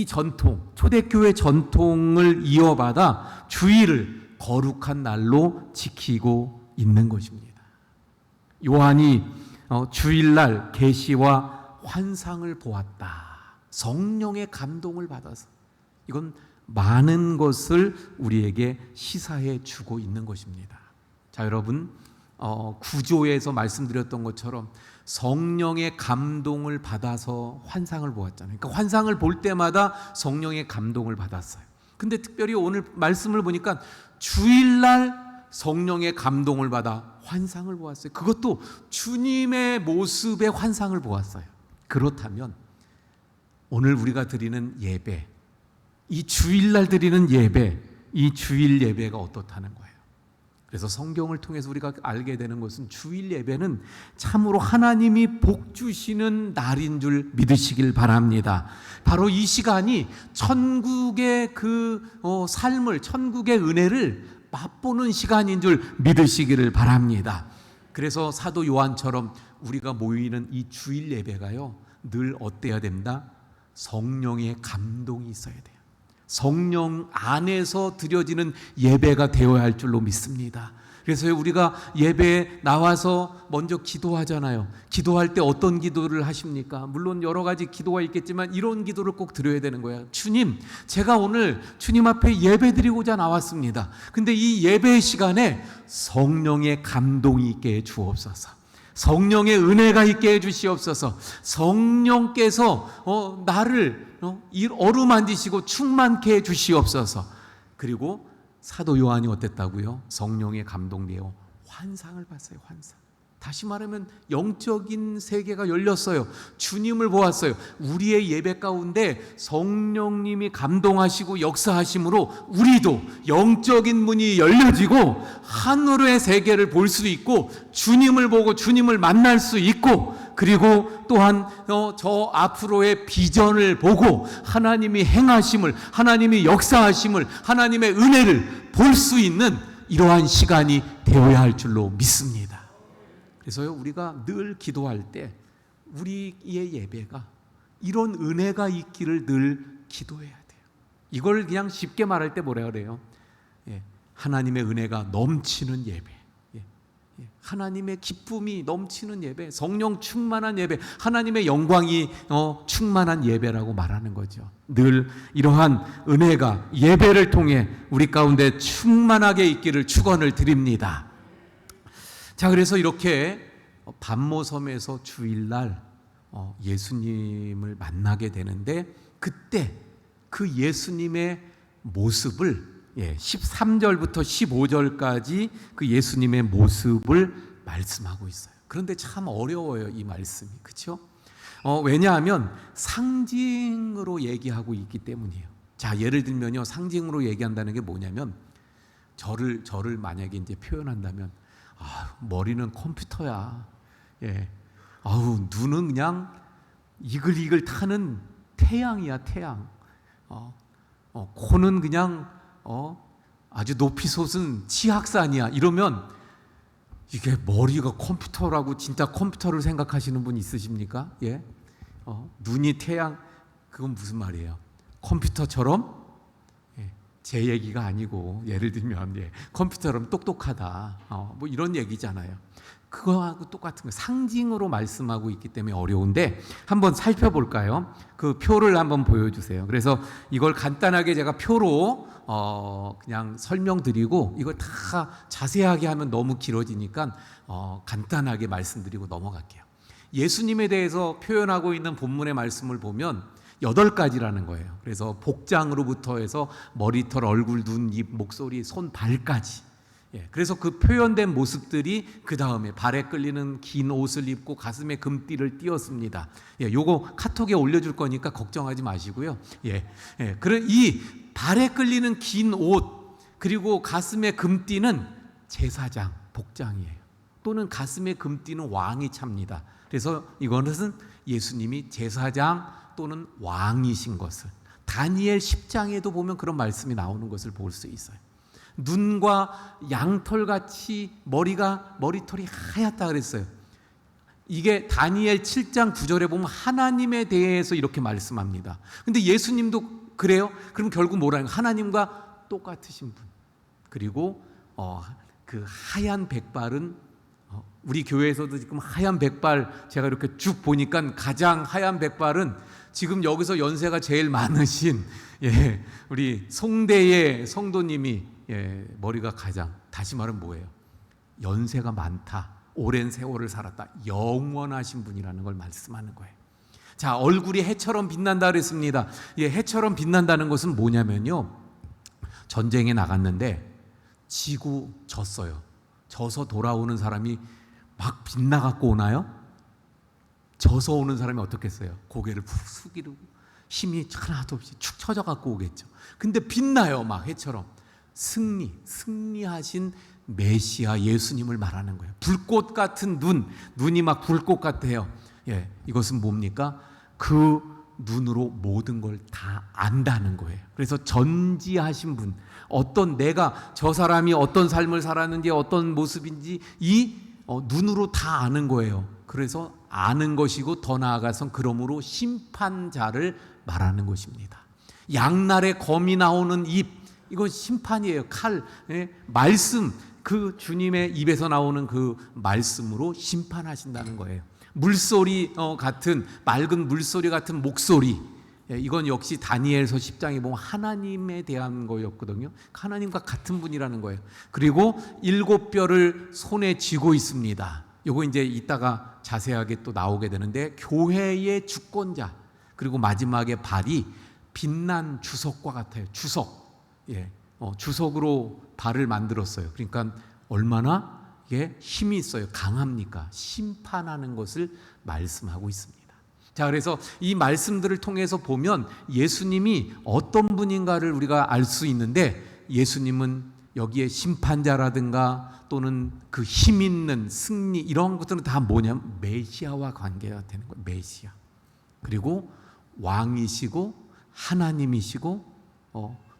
전통, 초대교회 전통을 이어받아 주일을 거룩한 날로 지키고 있는 것입니다. 요한이 주일날 계시와 환상을 보았다. 성령의 감동을 받아서 이건 많은 것을 우리에게 시사해 주고 있는 것입니다. 자, 여러분, 구조에서 말씀드렸던 것처럼 성령의 감동을 받아서 환상을 보았잖아요. 그러니까 환상을 볼 때마다 성령의 감동을 받았어요. 근데 특별히 오늘 말씀을 보니까 주일날 성령의 감동을 받아 환상을 보았어요. 그것도 주님의 모습의 환상을 보았어요. 그렇다면 오늘 우리가 드리는 예배, 이 주일날 드리는 예배, 이 주일 예배가 어떻다는 거예요? 그래서 성경을 통해서 우리가 알게 되는 것은 주일 예배는 참으로 하나님이 복 주시는 날인 줄 믿으시길 바랍니다. 바로 이 시간이 천국의 삶을, 천국의 은혜를 맛보는 시간인 줄 믿으시기를 바랍니다. 그래서 사도 요한처럼 우리가 모이는 이 주일 예배가요, 늘 어때야 된다? 성령의 감동이 있어야 돼요. 성령 안에서 드려지는 예배가 되어야 할 줄로 믿습니다. 그래서 우리가 예배에 나와서 먼저 기도하잖아요. 기도할 때 어떤 기도를 하십니까? 물론 여러 가지 기도가 있겠지만 이런 기도를 꼭 드려야 되는 거예요. 주님, 제가 오늘 주님 앞에 예배 드리고자 나왔습니다. 근데 이 예배 시간에 성령의 감동이 있게 해 주옵소서. 성령의 은혜가 있게 해 주시옵소서. 성령께서 나를 어루만지시고 충만케 해 주시옵소서. 그리고 사도 요한이 어땠다고요? 성령에 감동되어 환상을 봤어요. 환상. 다시 말하면 영적인 세계가 열렸어요. 주님을 보았어요. 우리의 예배 가운데 성령님이 감동하시고 역사하심으로 우리도 영적인 문이 열려지고 하늘의 세계를 볼 수 있고 주님을 보고 주님을 만날 수 있고, 그리고 또한 저 앞으로의 비전을 보고 하나님이 행하심을, 하나님이 역사하심을, 하나님의 은혜를 볼 수 있는 이러한 시간이 되어야 할 줄로 믿습니다. 그래서요, 우리가 늘 기도할 때 우리의 예배가 이런 은혜가 있기를 늘 기도해야 돼요. 이걸 그냥 쉽게 말할 때 뭐라 그래요? 하나님의 은혜가 넘치는 예배, 하나님의 기쁨이 넘치는 예배, 성령 충만한 예배, 하나님의 영광이 충만한 예배라고 말하는 거죠. 늘 이러한 은혜가 예배를 통해 우리 가운데 충만하게 있기를 축원을 드립니다. 자, 그래서 이렇게 반모섬에서 주일날 예수님을 만나게 되는데, 그때 그 예수님의 모습을 13절부터 15절까지 그 예수님의 모습을 말씀하고 있어요. 그런데 참 어려워요, 이 말씀이. 그렇죠? 왜냐하면 상징으로 얘기하고 있기 때문이에요. 자, 예를 들면요, 상징으로 얘기한다는 게 뭐냐면, 저를 만약에 이제 표현한다면, 머리는 컴퓨터야. 눈은 그냥 이글이글 타는 태양이야, 태양. 코는 그냥 아주 높이 솟은 치악산이야. 이러면 이게 머리가 컴퓨터라고 진짜 컴퓨터를 생각하시는 분 있으십니까? 눈이 태양, 그건 무슨 말이에요? 컴퓨터처럼 제 얘기가 아니고, 예를 들면 컴퓨터처럼 똑똑하다, 뭐 이런 얘기잖아요. 그거하고 똑같은 거, 상징으로 말씀하고 있기 때문에 어려운데 한번 살펴볼까요? 그 표를 한번 보여주세요. 그래서 이걸 간단하게 제가 표로 그냥 설명드리고, 이걸 다 자세하게 하면 너무 길어지니까 간단하게 말씀드리고 넘어갈게요. 예수님에 대해서 표현하고 있는 본문의 말씀을 보면 8가지라는 거예요. 그래서 복장으로부터 해서 머리털, 얼굴, 눈, 입, 목소리, 손, 발까지. 그래서 그 표현된 모습들이 그 다음에 발에 끌리는 긴 옷을 입고 가슴에 금띠를 띄었습니다. 요거 카톡에 올려줄 거니까 걱정하지 마시고요. 그런 이 발에 끌리는 긴 옷 그리고 가슴에 금띠는 제사장 복장이에요. 또는 가슴에 금띠는 왕이 찹니다. 그래서 이거는 예수님이 제사장 또는 왕이신 것을, 다니엘 10장에도 보면 그런 말씀이 나오는 것을 볼 수 있어요. 눈과 양털같이 머리털이 하얗다 그랬어요. 이게 다니엘 7장 9절에 보면 하나님에 대해서 이렇게 말씀합니다. 근데 예수님도 그래요? 그럼 결국 뭐라는 거예요? 하나님과 똑같으신 분. 그리고 그 하얀 백발은 우리 교회에서도 지금 하얀 백발 제가 이렇게 쭉 보니까 가장 하얀 백발은 지금 여기서 연세가 제일 많으신 우리 송대의 성도님이 머리가 가장, 다시 말하면 뭐예요? 연세가 많다, 오랜 세월을 살았다, 영원하신 분이라는 걸 말씀하는 거예요. 자, 얼굴이 해처럼 빛난다 그랬습니다. 해처럼 빛난다는 것은 뭐냐면요, 전쟁에 나갔는데 지고 졌어요. 져서 돌아오는 사람이 막 빛나갖고 오나요? 져서 오는 사람이 어떻겠어요? 고개를 푹 숙이고 힘이 하나도 없이 축 처져 갖고 오겠죠. 근데 빛나요, 막 해처럼. 승리하신 메시아 예수님을 말하는 거예요. 불꽃 같은 눈이 막 불꽃 같아요. 이것은 뭡니까? 그 눈으로 모든 걸 다 안다는 거예요. 그래서 전지하신 분, 내가 저 사람이 어떤 삶을 살았는지 어떤 모습인지 이 눈으로 다 아는 거예요. 그래서 아는 것이고 더 나아가선 그러므로 심판자를 말하는 것입니다. 양날에 검이 나오는 입, 이건 심판이에요. 칼, 말씀, 그 주님의 입에서 나오는 그 말씀으로 심판하신다는 거예요. 물소리 같은, 맑은 물소리 같은 목소리, 이건 역시 다니엘서 10장에 보면 하나님에 대한 거였거든요. 하나님과 같은 분이라는 거예요. 그리고 7뼈를 손에 쥐고 있습니다. 요거 이제 이따가 자세하게 또 나오게 되는데, 교회의 주권자, 그리고 마지막에 발이 빛난 주석과 같아요. 주석. 주석으로 발을 만들었어요. 그러니까 얼마나 이게 힘이 있어요. 강합니까? 심판하는 것을 말씀하고 있습니다. 자, 그래서 이 말씀들을 통해서 보면 예수님이 어떤 분인가를 우리가 알 수 있는데, 예수님은 여기에 심판자라든가 또는 그 힘 있는 승리, 이런 것들은 다 뭐냐면 메시아와 관계가 되는 거예요. 메시아. 그리고 왕이시고 하나님이시고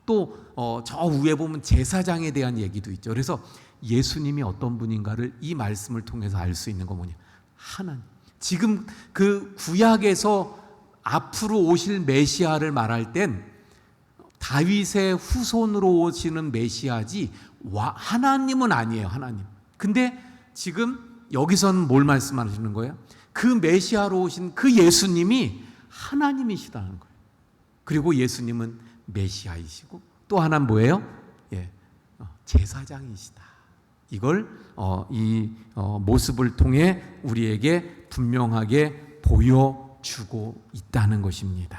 또 저 위에 보면 제사장에 대한 얘기도 있죠. 그래서 예수님이 어떤 분인가를 이 말씀을 통해서 알 수 있는 거 뭐냐? 하나님. 지금 그 구약에서 앞으로 오실 메시아를 말할 땐 다윗의 후손으로 오시는 메시아지 하나님은 아니에요. 하나님. 근데 지금 여기서는 뭘 말씀하시는 거예요? 그 메시아로 오신 그 예수님이 하나님이시다는 거예요. 그리고 예수님은 메시아이시고 또 하나는 뭐예요? 제사장이시다. 이걸 이 모습을 통해 우리에게 분명하게 보여주고 있다는 것입니다.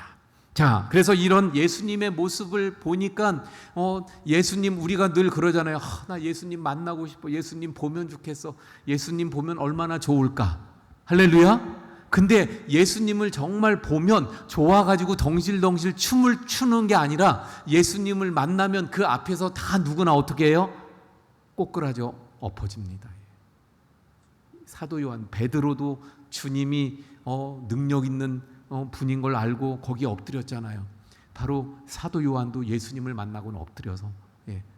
자, 그래서 이런 예수님의 모습을 보니까 예수님, 우리가 늘 그러잖아요. 나 예수님 만나고 싶어. 예수님 보면 좋겠어. 예수님 보면 얼마나 좋을까. 할렐루야. 근데 예수님을 정말 보면 좋아가지고 덩실덩실 춤을 추는 게 아니라 예수님을 만나면 그 앞에서 다 누구나 어떻게 해요? 꼬꾸라져 엎어집니다. 사도 요한, 베드로도 주님이 능력 있는 분인 걸 알고 거기에 엎드렸잖아요. 바로 사도 요한도 예수님을 만나고는 엎드려서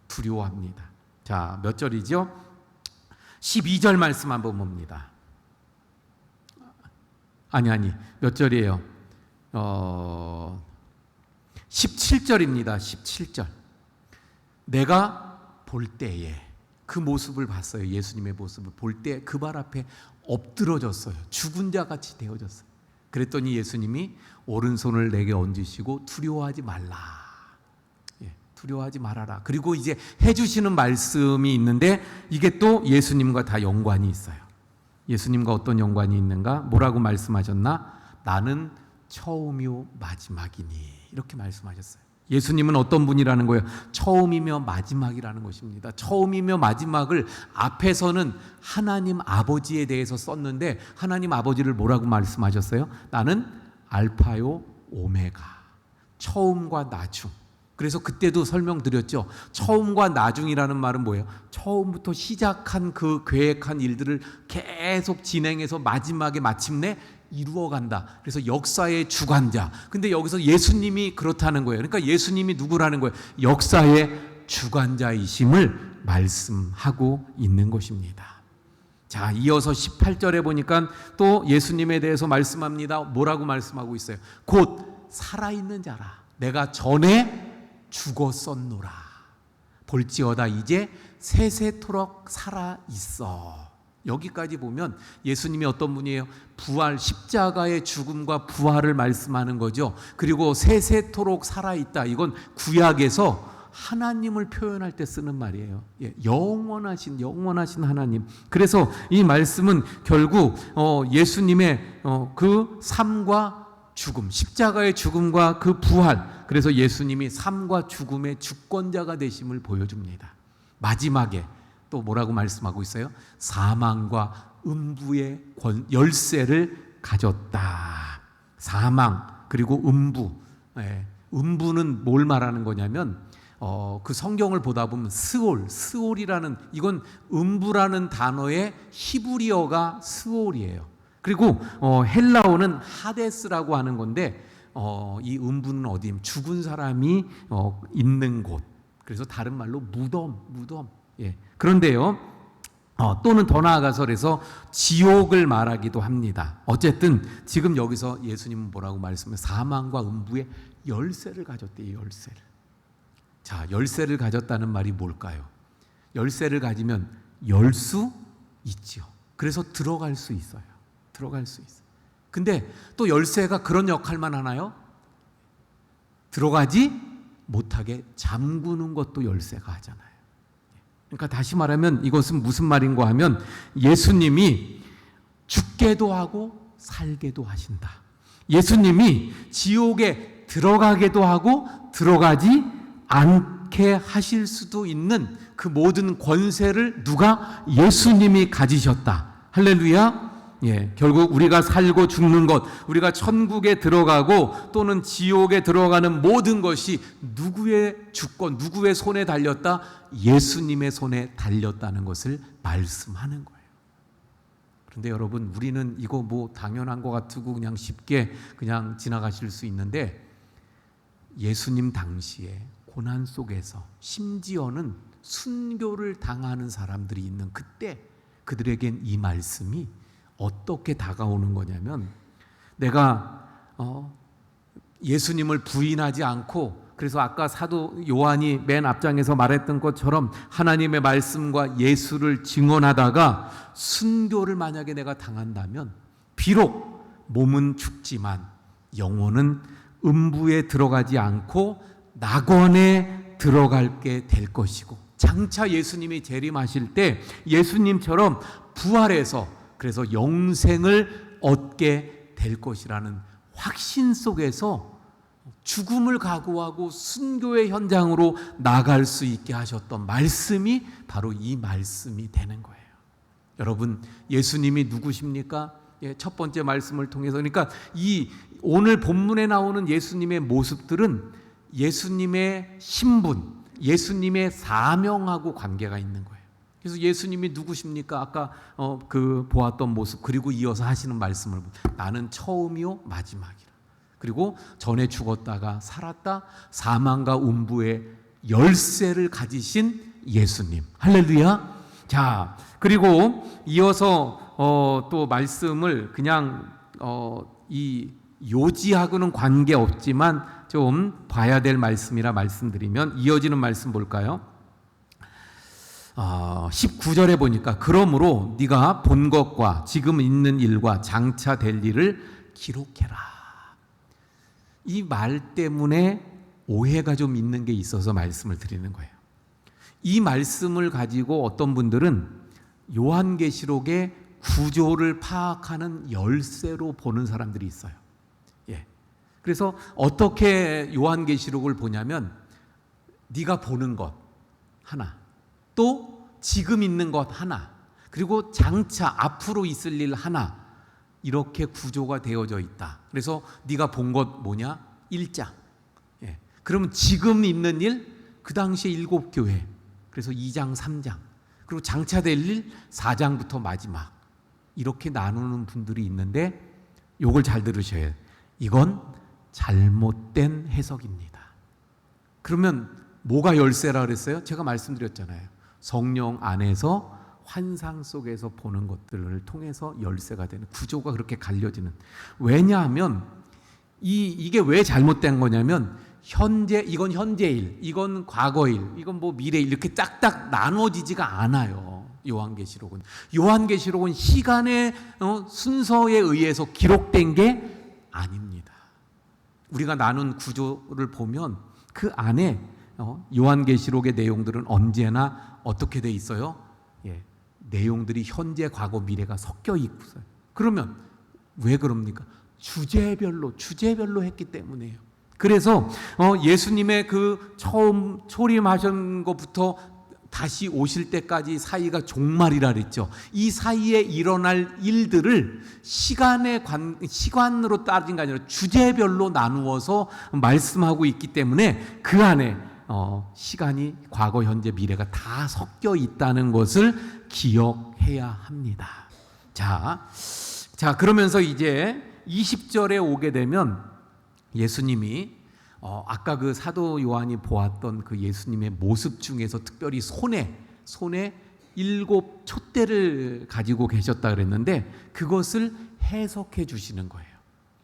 두려워합니다. 자, 몇 절이죠? 12절 말씀 한번 봅니다. 아니 몇 절이에요? 17절입니다. 17절. 내가 볼 때에 그 모습을 봤어요. 예수님의 모습을 볼 때 그 발 앞에 엎드러졌어요. 죽은 자 같이 되어졌어요. 그랬더니 예수님이 오른손을 내게 얹으시고 두려워하지 말라. 두려워하지 말아라. 그리고 이제 해주시는 말씀이 있는데 이게 또 예수님과 다 연관이 있어요. 예수님과 어떤 연관이 있는가? 뭐라고 말씀하셨나? 나는 처음이요 마지막이니. 이렇게 말씀하셨어요. 예수님은 어떤 분이라는 거예요? 처음이며 마지막이라는 것입니다. 처음이며 마지막을 앞에서는 하나님 아버지에 대해서 썼는데 하나님 아버지를 뭐라고 말씀하셨어요? 나는 알파요 오메가, 처음과 나중. 그래서 그때도 설명드렸죠. 처음과 나중이라는 말은 뭐예요? 처음부터 시작한 그 계획한 일들을 계속 진행해서 마지막에 마침내 이루어간다. 그래서 역사의 주관자. 근데 여기서 예수님이 그렇다는 거예요. 그러니까 예수님이 누구라는 거예요? 역사의 주관자이심을 말씀하고 있는 것입니다. 자, 이어서 18절에 보니까 또 예수님에 대해서 말씀합니다. 뭐라고 말씀하고 있어요? 곧 살아있는 자라. 내가 전에 죽었었노라. 볼지어다 이제 세세토록 살아있어. 여기까지 보면 예수님이 어떤 분이에요? 부활, 십자가의 죽음과 부활을 말씀하는 거죠. 그리고 세세토록 살아있다. 이건 구약에서 하나님을 표현할 때 쓰는 말이에요. 영원하신 하나님. 그래서 이 말씀은 결국 예수님의 그 삶과 죽음, 십자가의 죽음과 그 부활, 그래서 예수님이 삶과 죽음의 주권자가 되심을 보여줍니다. 마지막에 또 뭐라고 말씀하고 있어요? 사망과 음부의 열쇠를 가졌다. 사망 그리고 음부. 음부는 뭘 말하는 거냐면 그 성경을 보다 보면 스올이라는, 이건 음부라는 단어의 히브리어가 스올이에요. 그리고 헬라어는 하데스라고 하는 건데 이 음부는 어디냐면 죽은 사람이 있는 곳. 그래서 다른 말로 무덤. 그런데요, 또는 더 나아가서 그래서 지옥을 말하기도 합니다. 어쨌든 지금 여기서 예수님은 뭐라고 말씀해요? 사망과 음부의 열쇠를 가졌대요. 열쇠를. 자, 열쇠를 가졌다는 말이 뭘까요? 열쇠를 가지면 열 수 있죠. 그래서 들어갈 수 있어요. 근데 또 열쇠가 그런 역할만 하나요? 들어가지 못하게 잠그는 것도 열쇠가 하잖아요. 그러니까 다시 말하면 이것은 무슨 말인가 하면 예수님이 죽게도 하고 살게도 하신다. 예수님이 지옥에 들어가게도 하고 들어가지 않게 하실 수도 있는 그 모든 권세를 누가? 예수님이 가지셨다. 할렐루야. 예, 결국 우리가 살고 죽는 것, 우리가 천국에 들어가고 또는 지옥에 들어가는 모든 것이 누구의 주권, 누구의 손에 달렸다? 예수님의 손에 달렸다는 것을 말씀하는 거예요. 그런데 여러분, 우리는 이거 뭐 당연한 것 같고 그냥 쉽게 그냥 지나가실 수 있는데, 예수님 당시에 고난 속에서 심지어는 순교를 당하는 사람들이 있는 그때 그들에겐 이 말씀이 어떻게 다가오는 거냐면, 내가 예수님을 부인하지 않고, 그래서 아까 사도 요한이 맨 앞장에서 말했던 것처럼 하나님의 말씀과 예수를 증언하다가 순교를 만약에 내가 당한다면, 비록 몸은 죽지만 영혼은 음부에 들어가지 않고 낙원에 들어갈게 될 것이고, 장차 예수님이 재림하실 때 예수님처럼 부활해서 그래서 영생을 얻게 될 것이라는 확신 속에서 죽음을 각오하고 순교의 현장으로 나갈 수 있게 하셨던 말씀이 바로 이 말씀이 되는 거예요. 여러분, 예수님이 누구십니까? 예, 첫 번째 말씀을 통해서, 그러니까 이 오늘 본문에 나오는 예수님의 모습들은 예수님의 신분, 예수님의 사명하고 관계가 있는 거예요. 그래서 예수님이 누구십니까? 아까 그 보았던 모습, 그리고 이어서 하시는 말씀을 나는 처음이요 마지막이라. 그리고 전에 죽었다가 살았다, 사망과 음부의 열쇠를 가지신 예수님. 할렐루야. 자, 그리고 이어서 또 말씀을 그냥 이 요지하고는 관계없지만 좀 봐야 될 말씀이라 말씀드리면, 이어지는 말씀 볼까요? 19절에 보니까 그러므로 네가 본 것과 지금 있는 일과 장차 될 일을 기록해라. 이 말 때문에 오해가 좀 있는 게 있어서 말씀을 드리는 거예요. 이 말씀을 가지고 어떤 분들은 요한계시록의 구조를 파악하는 열쇠로 보는 사람들이 있어요. 예. 그래서 어떻게 요한계시록을 보냐면, 네가 보는 것 하나, 또 지금 있는 것 하나, 그리고 장차 앞으로 있을 일 하나, 이렇게 구조가 되어져 있다. 그래서 네가 본 것 뭐냐? 1장. 예. 그러면 지금 있는 일, 그 당시에 7교회, 그래서 2장, 3장, 그리고 장차 될 일 4장부터 마지막, 이렇게 나누는 분들이 있는데, 요걸 잘 들으셔야 해요. 이건 잘못된 해석입니다. 그러면 뭐가 열쇠라 그랬어요? 제가 말씀드렸잖아요. 성령 안에서 환상 속에서 보는 것들을 통해서 열쇠가 되는, 구조가 그렇게 갈려지는. 왜냐하면 이게 왜 잘못된 거냐면, 이건 현재일, 이건 과거일, 이건 뭐 미래일, 이렇게 딱딱 나눠지지가 않아요. 요한계시록은 시간의 순서에 의해서 기록된 게 아닙니다. 우리가 나눈 구조를 보면 그 안에 요한계시록의 내용들은 언제나 어떻게 돼 있어요? 예, 내용들이 현재, 과거, 미래가 섞여 있어요. 그러면 왜 그럽니까? 주제별로 했기 때문이에요. 그래서 예수님의 그 처음 초림하신 것부터 다시 오실 때까지 사이가 종말이라 그랬죠. 이 사이에 일어날 일들을 시간으로 따진 게 아니라 주제별로 나누어서 말씀하고 있기 때문에 그 안에 시간이 과거, 현재, 미래가 다 섞여 있다는 것을 기억해야 합니다. 자, 그러면서 이제 20절에 오게 되면 예수님이 아까 그 사도 요한이 보았던 그 예수님의 모습 중에서 특별히 손에 7 촛대를 가지고 계셨다 그랬는데, 그것을 해석해 주시는 거예요.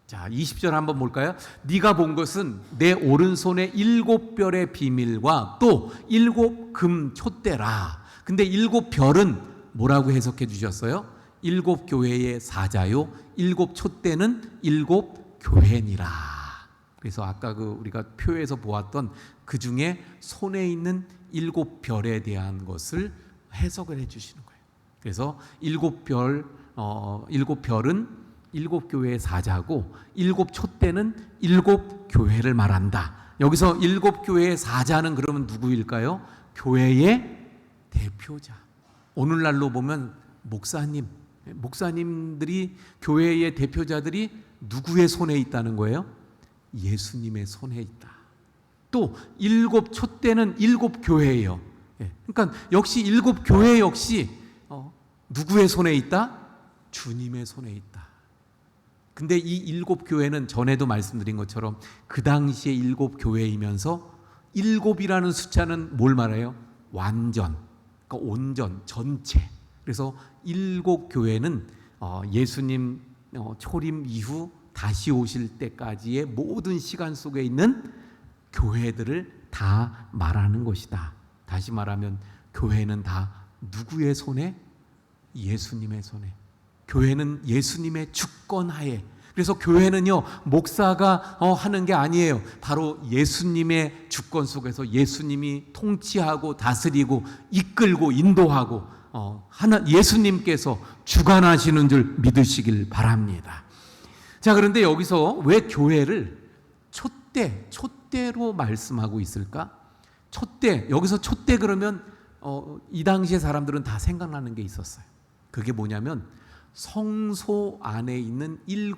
자, 20절 한번 볼까요? 네가 본 것은 내 오른손의 7별의 비밀과 또 7 금 촛대라. 근데 7별은 뭐라고 해석해 주셨어요? 7 교회의 사자요, 7 촛대는 7 교회니라. 그래서 아까 우리가 표에서 보았던 그 중에 손에 있는 7별에 대한 것을 해석을 해주시는 거예요. 그래서 7별은 7 교회의 사자고 7 촛대는 7 교회를 말한다. 여기서 7교회의 사자는 그러면 누구일까요? 교회의 대표자. 오늘날로 보면 목사님들이, 교회의 대표자들이 누구의 손에 있다는 거예요? 예수님의 손에 있다. 또 7 촛대는 7교회예요. 그러니까 역시 7교회 역시 누구의 손에 있다? 주님의 손에 있다. 근데 이 7교회는 전에도 말씀드린 것처럼 그 당시에 7교회이면서 7이라는 숫자는 뭘 말해요? 완전, 그러니까 온전, 전체. 그래서 7교회는 예수님 초림 이후 다시 오실 때까지의 모든 시간 속에 있는 교회들을 다 말하는 것이다. 다시 말하면 교회는 다 누구의 손에? 예수님의 손에. 교회는 예수님의 주권하에. 그래서 교회는요, 목사가 하는 게 아니에요. 바로 예수님의 주권 속에서 예수님이 통치하고 다스리고 이끌고 인도하고 예수님께서 주관하시는 줄 믿으시길 바랍니다. 자, 그런데 여기서 왜 교회를 촛대로 말씀하고 있을까? 여기서 촛대 그러면 이 당시의 사람들은 다 생각나는 게 있었어요. 그게 뭐냐면 성소 안에 있는 7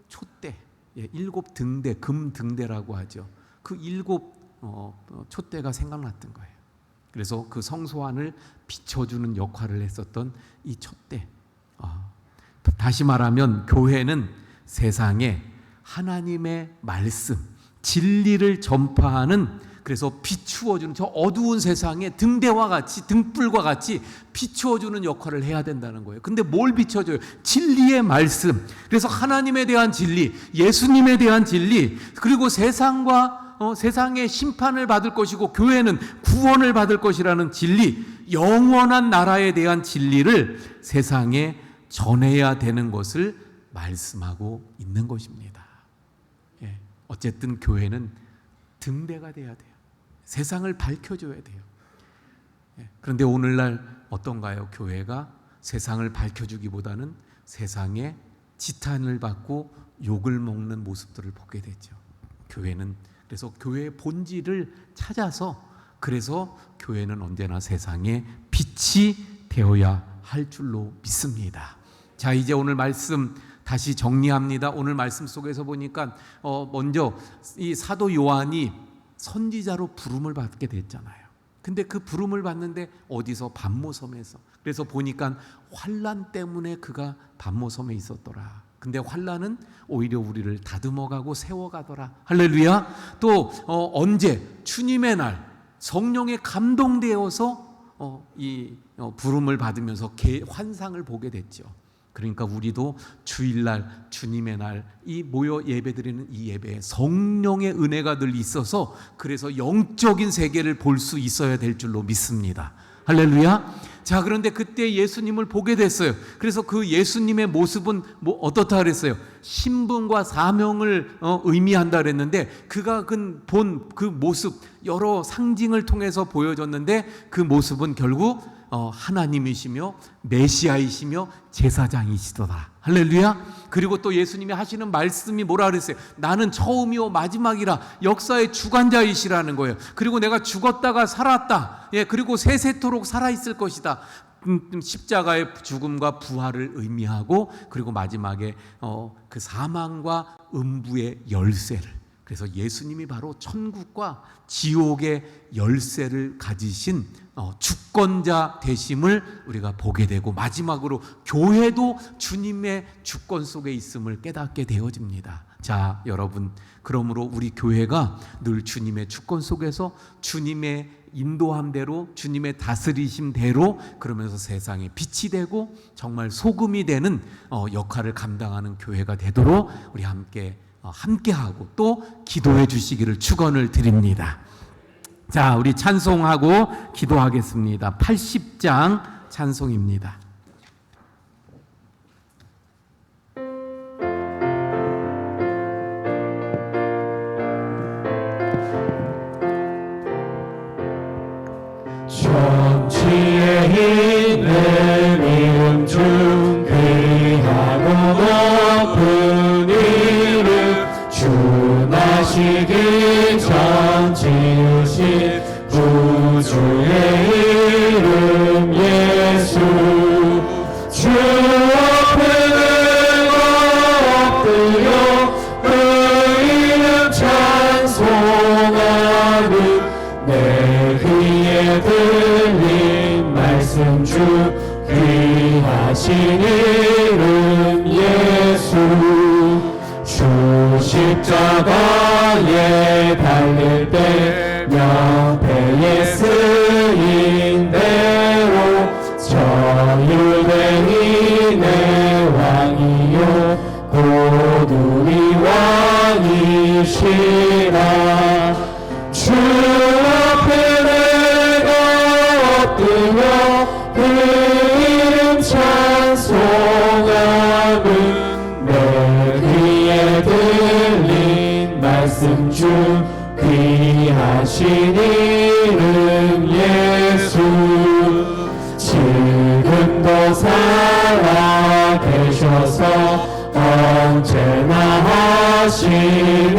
촛대, 7 등대, 금 등대라고 하죠. 그 7 촛대가 생각났던 거예요. 그래서 그 성소 안을 비춰주는 역할을 했었던 이 촛대. 다시 말하면 교회는 세상에 하나님의 말씀, 진리를 전파하는, 그래서 비추어주는, 저 어두운 세상에 등대와 같이, 등불과 같이 비추어주는 역할을 해야 된다는 거예요. 근데 뭘 비춰줘요? 진리의 말씀. 그래서 하나님에 대한 진리, 예수님에 대한 진리, 그리고 세상의 심판을 받을 것이고 교회는 구원을 받을 것이라는 진리, 영원한 나라에 대한 진리를 세상에 전해야 되는 것을 말씀하고 있는 것입니다. 어쨌든 교회는 등대가 돼야 돼요. 세상을 밝혀줘야 돼요. 그런데 오늘날 어떤가요? 교회가 세상을 밝혀주기보다는 세상에 지탄을 받고 욕을 먹는 모습들을 보게 되죠. 교회는 그래서 교회의 본질을 찾아서, 그래서 교회는 언제나 세상에 빛이 되어야 할 줄로 믿습니다. 자, 이제 오늘 말씀 다시 정리합니다. 오늘 말씀 속에서 보니까 먼저 이 사도 요한이 선지자로 부름을 받게 됐잖아요. 근데 그 부름을 받는데 어디서? 반모섬에서. 그래서 보니까 환난 때문에 그가 반모섬에 있었더라. 근데 환난은 오히려 우리를 다듬어가고 세워가더라. 할렐루야. 또 언제? 주님의 날 성령에 감동되어서 이 부름을 받으면서 환상을 보게 됐죠. 그러니까 우리도 주일날, 주님의 날, 이 모여 예배드리는 이 예배에 성령의 은혜가 늘 있어서, 그래서 영적인 세계를 볼 수 있어야 될 줄로 믿습니다. 할렐루야. 자, 그런데 그때 예수님을 보게 됐어요. 그래서 그 예수님의 모습은 어떻다 그랬어요? 신분과 사명을 의미한다 그랬는데, 그가 본 그 모습, 여러 상징을 통해서 보여줬는데, 그 모습은 결국 하나님이시며 메시아이시며 제사장이시더라. 할렐루야. 그리고 또 예수님이 하시는 말씀이 뭐라 그랬어요? 나는 처음이요 마지막이라, 역사의 주관자이시라는 거예요. 그리고 내가 죽었다가 살았다. 그리고 세세토록 살아있을 것이다. 십자가의 죽음과 부활을 의미하고, 그리고 마지막에 그 사망과 음부의 열쇠를, 그래서 예수님이 바로 천국과 지옥의 열쇠를 가지신 주권자 되심을 우리가 보게 되고, 마지막으로 교회도 주님의 주권 속에 있음을 깨닫게 되어집니다. 자, 여러분, 그러므로 우리 교회가 늘 주님의 주권 속에서 주님의 인도함대로, 주님의 다스리심대로, 그러면서 세상에 빛이 되고 정말 소금이 되는 역할을 감당하는 교회가 되도록 우리 함께하고 또 기도해 주시기를 축원을 드립니다. 자, 우리 찬송하고 기도하겠습니다. 80장 찬송입니다.
천지에 있는 이름 중 귀하고 높은 이름 주 하시기 전 지으신 구주의 이름 예수 주 앞에 내가 엎드려 그 이름 찬송하는 내 귀에 들린 말씀 주 귀하신 이름 예수 주 십자가에 달릴 때 명패에 쓰인 대로 저 유대인의 왕이요 곧 우리 왕이시라 주 앞에 내가 엎드려 그 이름 찬송하는 내 귀에 들린 말씀 주 귀하신 이름 예수 지금도 살아계셔서 언제나 하시는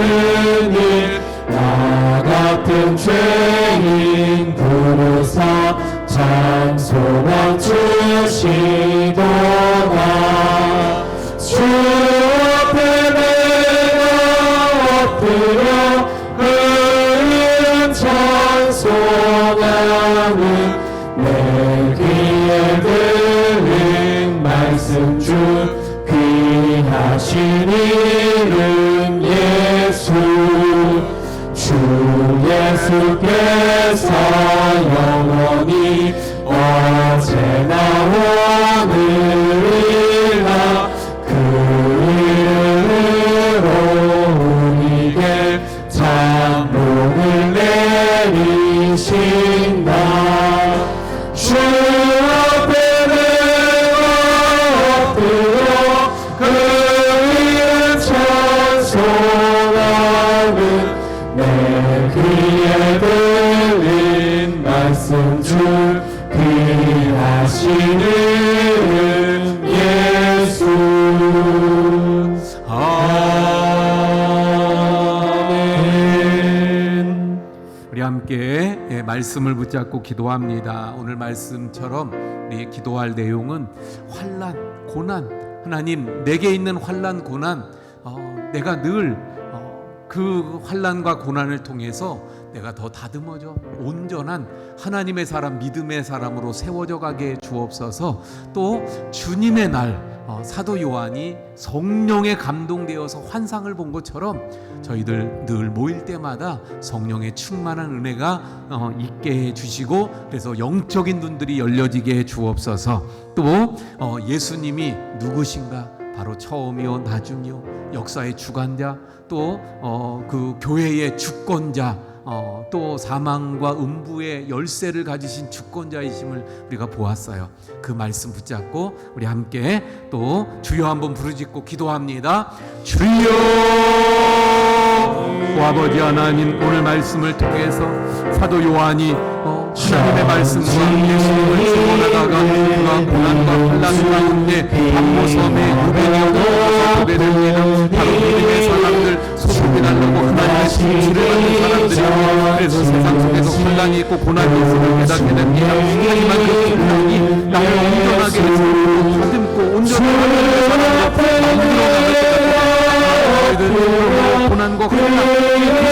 일 나 같은 죄인 부르사 참 소망 주시도다 주 앞에 내가 엎드려 그 이름 찬송하는 내 귀에 들린 말씀 주 귀하신 이름 예수 주 예수께서 영원히 어제나 오늘이나 그 이름으로 우리에게 장복을 내리신다 주 앞에 내가 엎드려 그 이름 찬송하는 내 귀에 들린 말씀 주 귀하신 이름 예수 아멘.
우리 함께 말씀을 붙잡고 기도합니다. 오늘 말씀처럼 우리 기도할 내용은 환난, 고난, 하나님 내게 있는 환난, 고난 내가 늘 그 환난과 고난을 통해서 내가 더 다듬어져 온전한 하나님의 사람, 믿음의 사람으로 세워져 가게 주옵소서. 또 주님의 날 사도 요한이 성령에 감동되어서 환상을 본 것처럼 저희들 늘 모일 때마다 성령의 충만한 은혜가 있게 해주시고 그래서 영적인 눈들이 열려지게 해 주옵소서. 또 예수님이 누구신가? 바로 처음이요 나중이요 역사의 주관자, 또 그 교회의 주권자, 또 사망과 음부의 열쇠를 가지신 주권자이심을 우리가 보았어요. 그 말씀 붙잡고 우리 함께 또 주여 한번 부르짖고 기도합니다. 주여! 오 아버지 하나님, 오늘 말씀을 통해서 사도 요한이 하나님의 말씀과 예수님을 증언하다가 그가 고난과 환난 가운데 담모섬에 유배되어 유배됩니다. 바로 믿음의 사람들, 소속해달라고 하나님의 진실을 받는 사람들이 그래서 세상 속에서 환난이 있고 고난이 있음을 깨닫게 됩니다. 하지만 그 환난이 나를 온전하게 해주고 다듬고 온전하게 하나님의 사람들 만들어가는 저희들 고난과 환난 그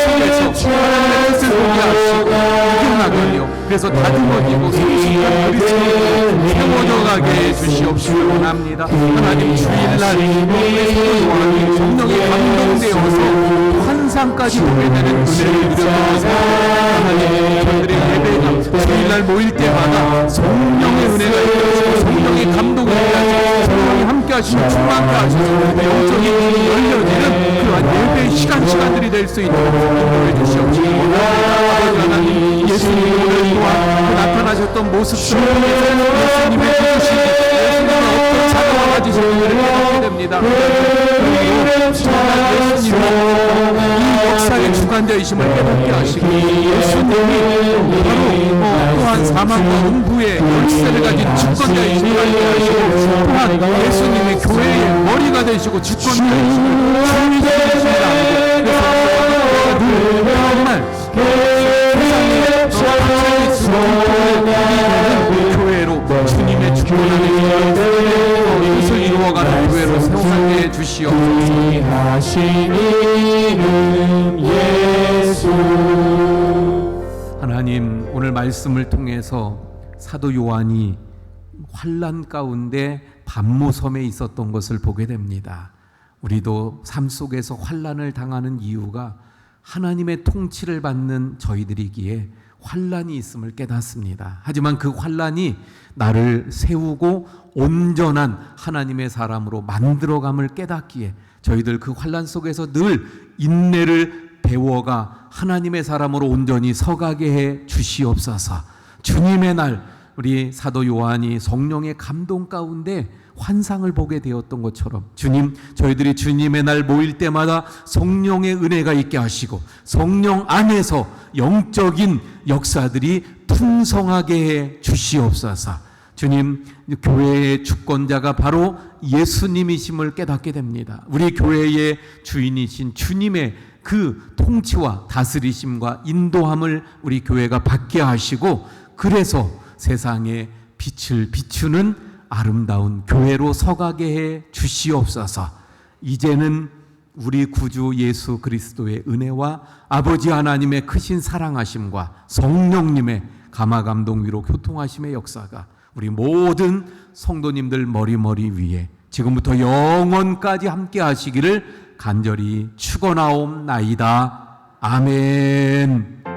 속에서 하나님의 뜻을 보게 하시고 이겨나가며 그래서 다듬어지고 성숙한 그리스도로 세워져 가게 해주시옵시기 원합니다. 하나님 주일날 오늘의 사도 요한이 성령에 감동되어서 환상까지 보게 되는 은혜를 누려주셔서 하나님 저희들의 예배가 주일날 모일 때마다 성령의 은혜가 있어지고 성령의 감동을 하시고 성령이 함께 하시고 충만케 하셔서 영적인 눈이 열려지는 그러한 예배의 시간들이 될 수 있도록 인도해 주시옵시기 원합니다. 아버지 하나님, 예수님이 오늘 또한 그 나타나셨던 모습들을 통해서 예수님의 부르심이 예수님은 어떤 자가와 가지셨는지를 깨닫게 됩니다. 그리고 정말 예수님이 이 역사의 주관자이심을 깨닫게 하시고 예수님이 바로 또한 사망과 음부의 열쇠를 가진 주권자이심을 깨닫게 하시고 또한 예수님이 교회의 머리가 되시고 주권자이심을 주님이 되시는 줄 알고 그래서
주신 이름 예수.
하나님, 오늘 말씀을 통해서 사도 요한이 환난 가운데 반모섬에 있었던 것을 보게 됩니다. 우리도 삶 속에서 환난을 당하는 이유가 하나님의 통치를 받는 저희들이기에 환난이 있음을 깨닫습니다. 하지만 그 환난이 나를 세우고 온전한 하나님의 사람으로 만들어감을 깨닫기에 저희들 그 환난 속에서 늘 인내를 배워가 하나님의 사람으로 온전히 서가게 해 주시옵소서. 주님의 날, 우리 사도 요한이 성령의 감동 가운데 환상을 보게 되었던 것처럼 주님, 저희들이 주님의 날 모일 때마다 성령의 은혜가 있게 하시고 성령 안에서 영적인 역사들이 풍성하게 해 주시옵소서. 주님, 교회의 주권자가 바로 예수님이심을 깨닫게 됩니다. 우리 교회의 주인이신 주님의 그 통치와 다스리심과 인도함을 우리 교회가 받게 하시고, 그래서 세상에 빛을 비추는 아름다운 교회로 서가게 해 주시옵소서. 이제는 우리 구주 예수 그리스도의 은혜와 아버지 하나님의 크신 사랑하심과 성령님의 감화감동 위로 교통하심의 역사가 우리 모든 성도님들 머리 위에 지금부터 영원까지 함께 하시기를 간절히 축원하옵나이다. 아멘.